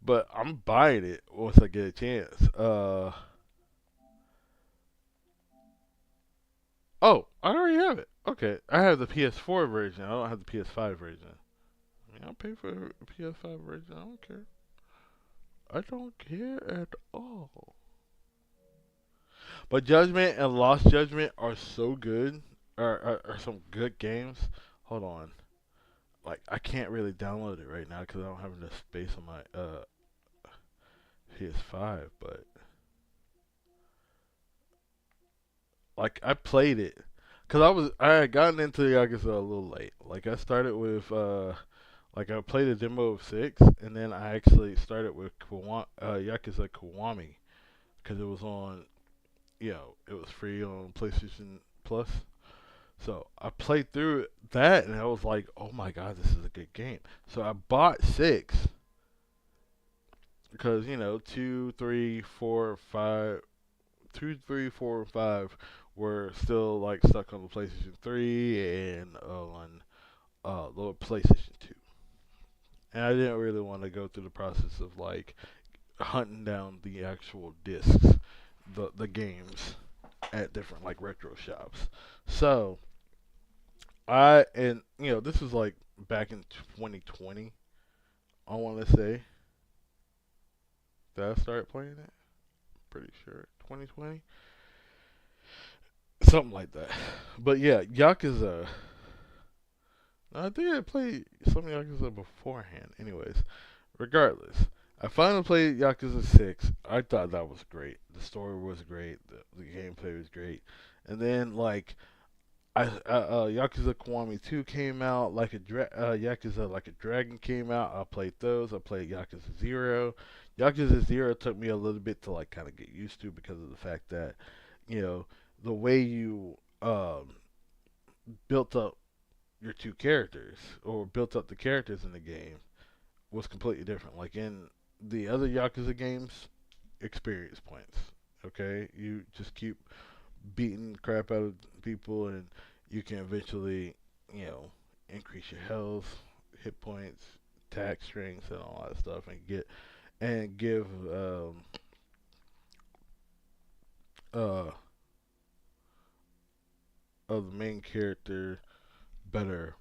But I'm buying it once I get a chance. Oh, I already have it. Okay, I have the PS4 version. I don't have the PS5 version. I mean, I'll pay for the PS5 version. I don't care. I don't care at all. But Judgment and Lost Judgment are so good. Are some good games. Hold on. Like, I can't really download it right now because I don't have enough space on my PS5. But like, I played it because I had gotten into Yakuza a little late. Like, I started with like, I played a demo of 6, and then I actually started with Yakuza Kiwami because it was on, it was free on PlayStation Plus. So I played through that, and I was like, "Oh my god, this is a good game." So I bought 6 because 2, 3, 4, 5, 2, 3, 4, and 5 were still like stuck on the PlayStation 3 and on the PlayStation 2, and I didn't really want to go through the process of like hunting down the actual discs, the games at different like retro shops. So this was like back in 2020. I want to say that I started playing it. Pretty sure 2020, something like that. But yeah, Yakuza. I think I played some Yakuza beforehand. Anyways, regardless, I finally played Yakuza 6. I thought that was great. The story was great. The gameplay was great. And then like Yakuza Kiwami 2 came out, Yakuza Like a Dragon came out. I played those. I played Yakuza 0. Yakuza 0 took me a little bit to like kind of get used to because of the fact that, the way you built up your two characters or built up the characters in the game was completely different. Like in the other Yakuza games, experience points. Okay, you just keep beating crap out of people, and you can eventually, increase your health, hit points, attack strength, and all that stuff, and give of the main character better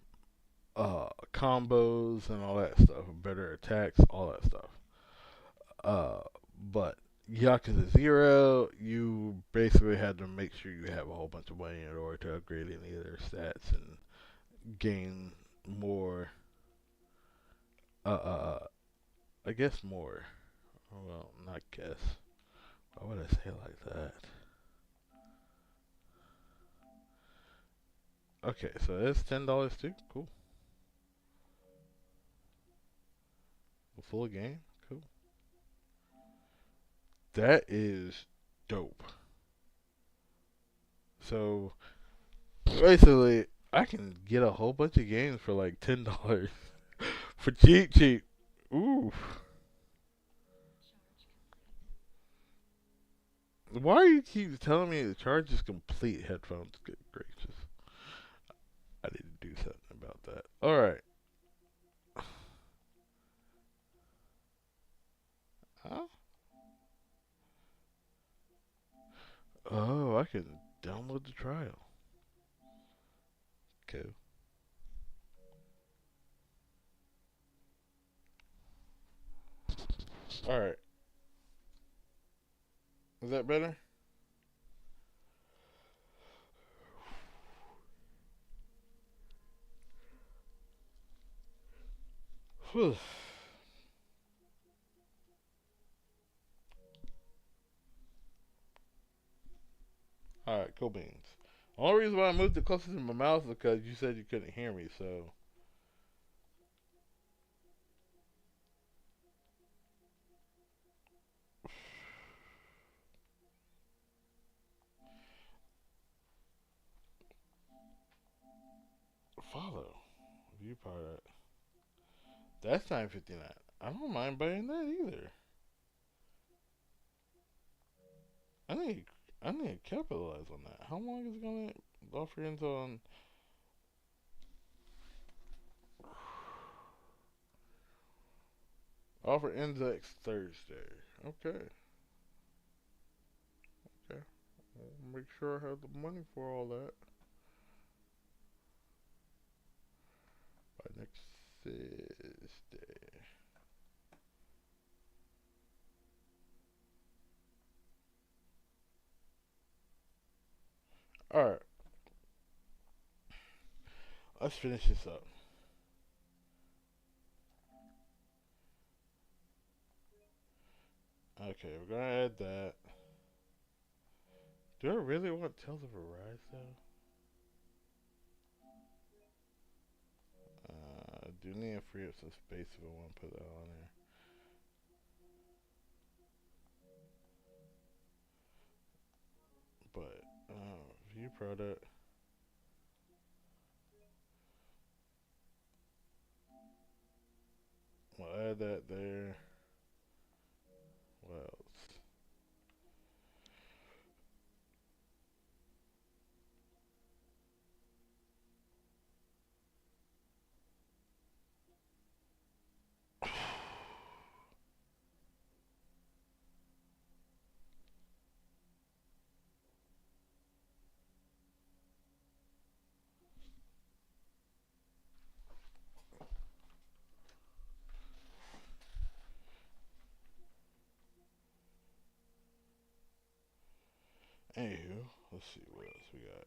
combos and all that stuff, better attacks, all that stuff. But Yakuza 0, you basically had to make sure you have a whole bunch of money in order to upgrade any of their stats and gain more, uh, uh, uh, I guess more. Well, not guess. Why would I say it like that? Okay, so it's $10 too? Cool. A full game? Cool. That is dope. So, basically, I can get a whole bunch of games for like $10 for cheap, cheap. Ooh. Why you keep telling me the charge is complete headphones? Good gracious. I need to do something about that. Alright. Huh? Oh, I can download the trial. Okay. Alright. Is that better? Whew. Alright, cool beans. The only reason why I moved it closer to my mouth is because you said you couldn't hear me, so. Follow. View product. That's $9.59. I don't mind buying that either. I need I need to capitalize on that. How long is it gonna offer until offer ends next Thursday? Okay. Okay. I'll make sure I have the money for all that by next Thursday. Alright. Let's finish this up. Okay, we're gonna add that. Do I really want Tales of Arise though? I do need to free up some space if I want to put that on there. But, view product. We'll add that there. What else? Anywho, let's see what else we got.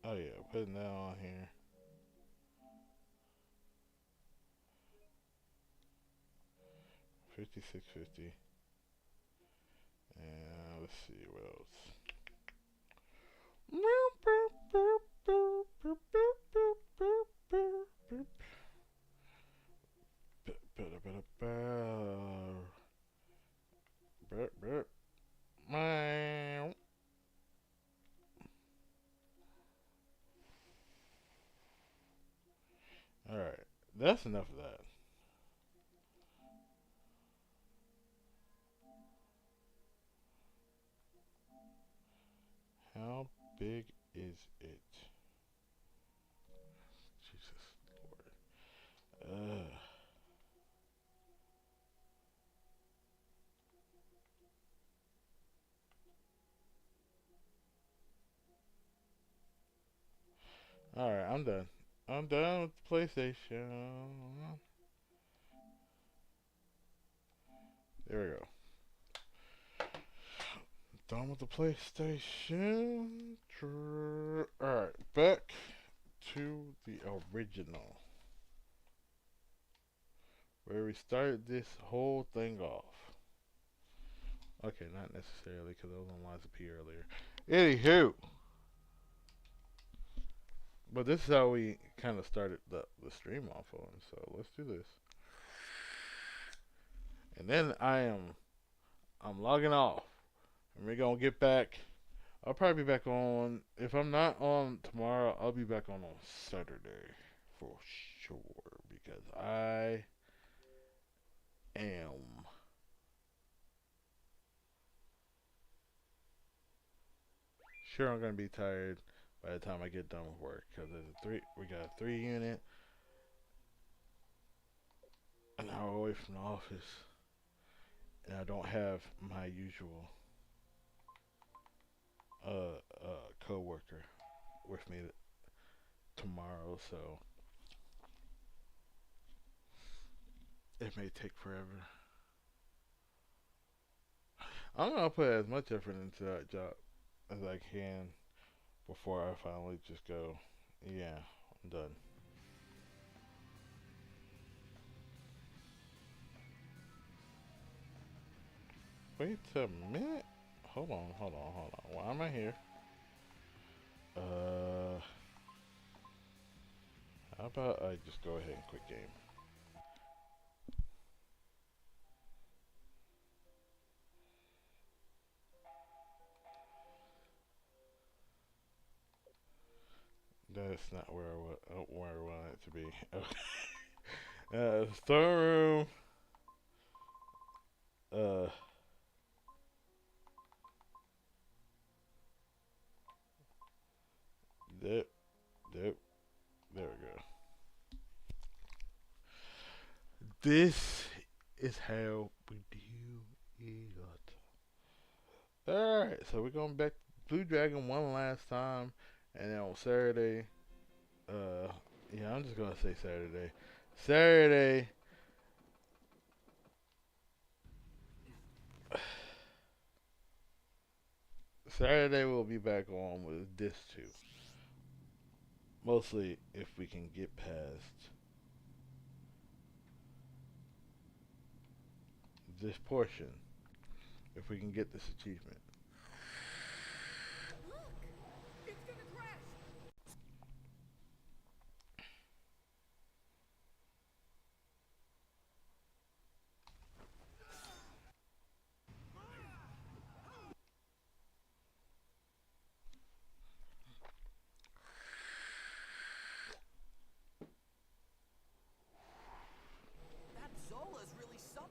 Oh yeah, putting that on here. $56.50. And let's see what else. Alright, that's enough of that. How big is it? Jesus Lord. Alright, I'm done. I'm done with the PlayStation. There we go. Done with the PlayStation. Alright, back to the original. Where we started this whole thing off. Okay, not necessarily, because I was on Lies of P earlier. Anywho. But this is how we kind of started the stream off on, so let's do this. And then I'm logging off. And we're going to get back. I'll probably be back on, if I'm not on tomorrow, I'll be back on Saturday for sure. Because I am sure I'm going to be tired by the time I get done with work. Because we got a 3-unit. An hour away from the office. And I don't have my usual co-worker with me tomorrow, so it may take forever. I'm gonna put as much effort into that job as I can before I finally just go, yeah, I'm done. Wait a minute. Hold on. Why am I here? How about I just go ahead and quit game? That's not where I want it to be. Storeroom. There we go. This is how we do it. Alright, so we're going back to Blue Dragon one last time. And then on Saturday, yeah, I'm just going to say Saturday. Saturday we'll be back on with this too. Mostly if we can get past this portion. If we can get this achievement. Look! It's gonna crash! That Zola's really something.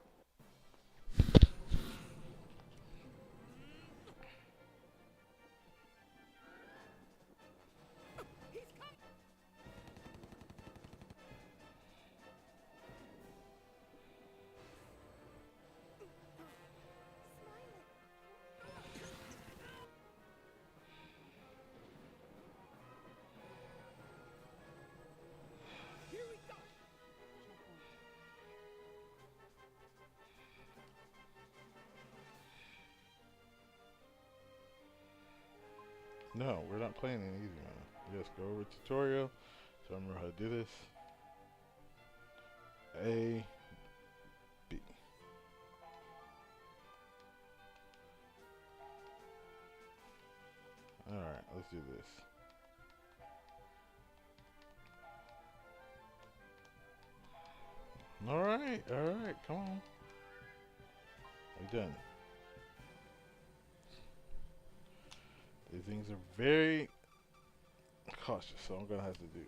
No, we're not playing an easy one. Just go over tutorial. So I remember how to do this. A, B. Alright, let's do this. Alright, come on. We're done. These things are very cautious, so I'm gonna have to do.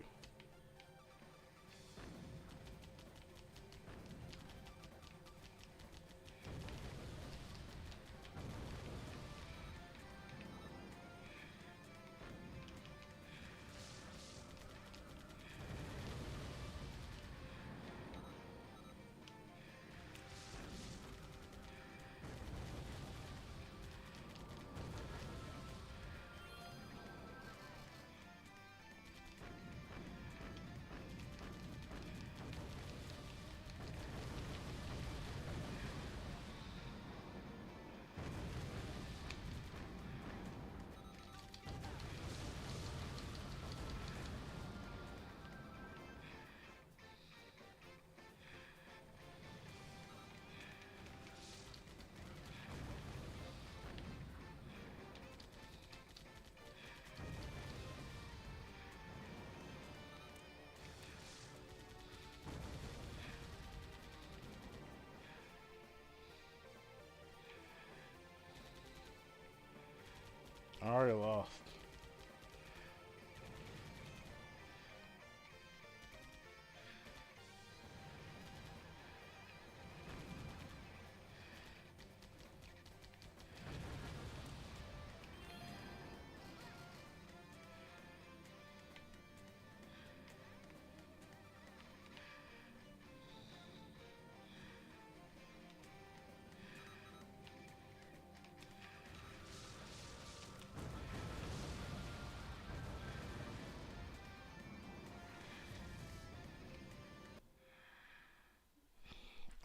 I already lost.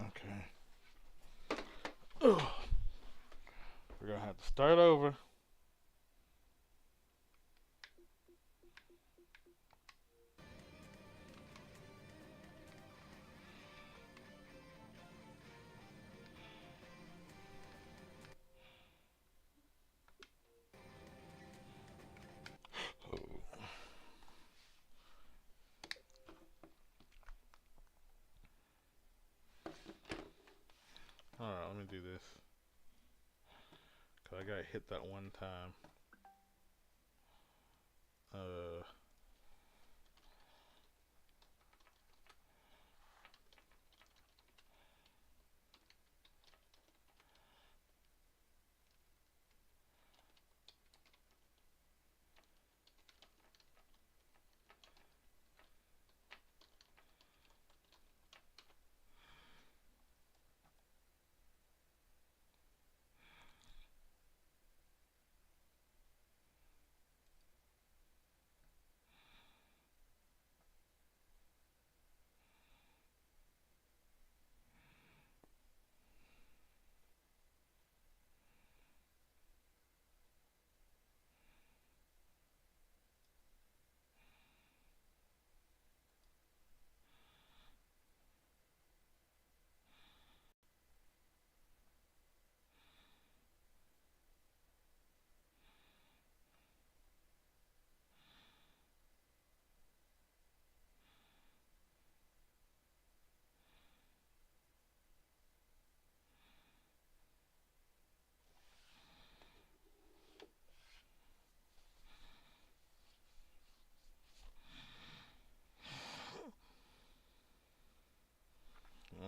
Okay. Ugh. We're gonna have to start over. Alright, let me do this. Cause I gotta hit that one time.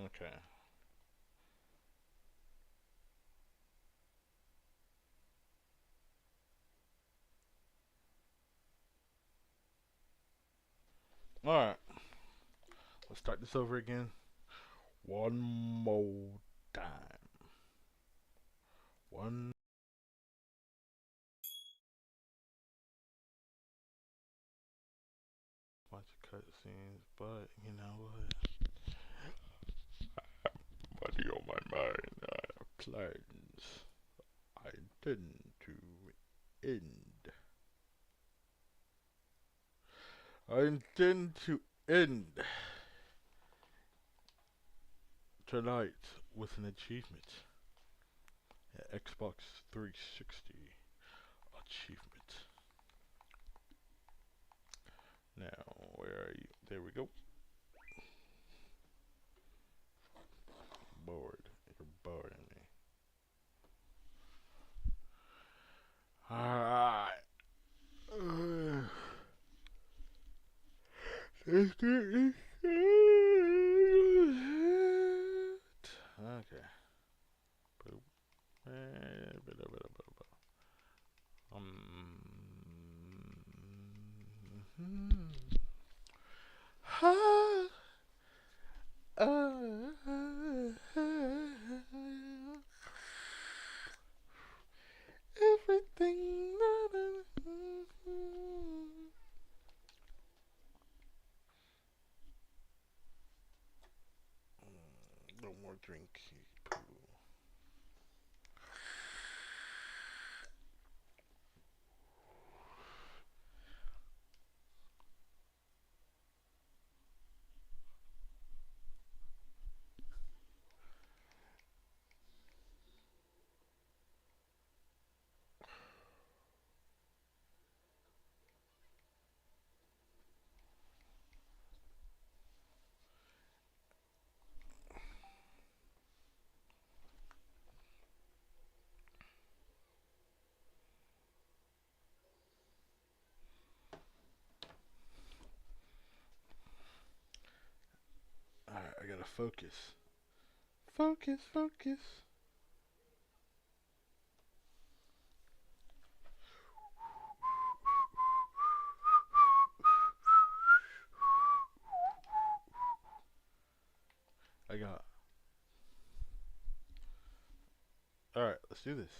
Okay. Alright. Let's start this over again. One more time. One. Bunch of cutscenes, but you know what? Money on my mind. I have plans. I intend to end. I intend to end tonight with an achievement. An Xbox 360 achievement. Now, where are you? There we go. Bored. You're boring me. Alright. Let's get this okay. Boop. Everything that no more drink. Poo. gotta focus. Focus, focus. I got. Alright, let's do this.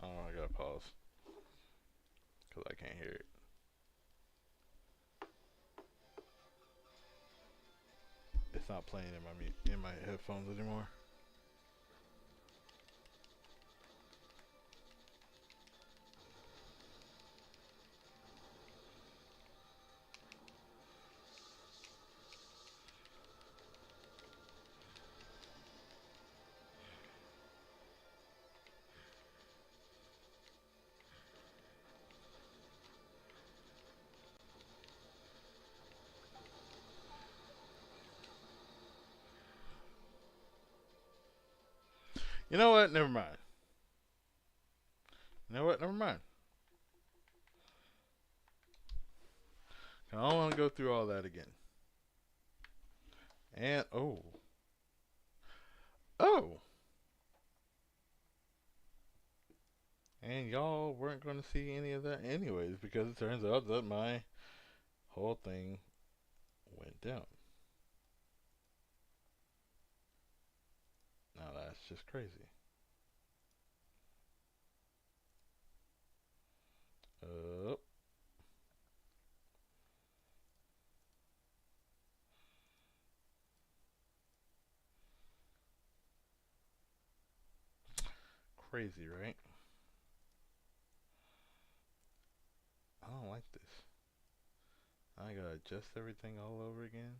Oh, I gotta pause. Because I can't hear it. It's not playing in my headphones anymore. You know what? Never mind. You know what? Never mind. I don't want to go through all that again. And, oh. Oh! And y'all weren't going to see any of that anyways, because it turns out that my whole thing went down. Now that's just crazy. Crazy, right? I don't like this. I gotta adjust everything all over again.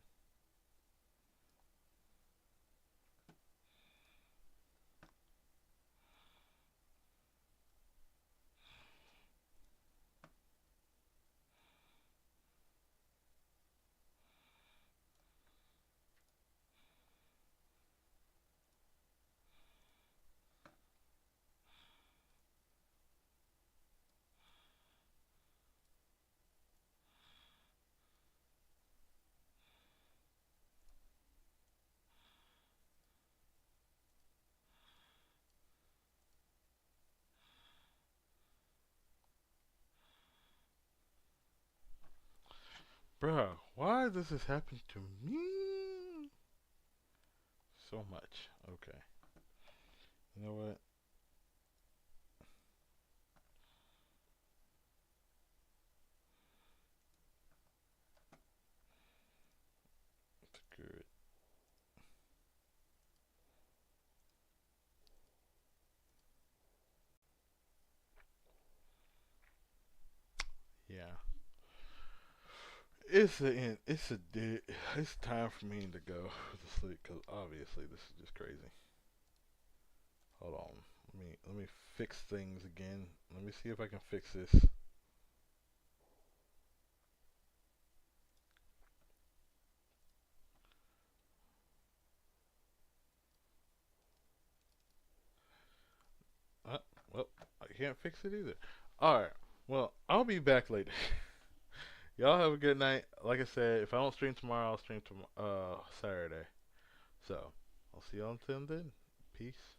Bruh, why does this happen to me so much? Okay. You know what? Screw it. Yeah. It's the end. It's time for me to go to sleep because obviously this is just crazy. Hold on. Let me fix things again. Let me see if I can fix this. Well, I can't fix it either. Alright. Well, I'll be back later. Y'all have a good night. Like I said, if I don't stream tomorrow, I'll stream Saturday. So, I'll see y'all until then. Peace.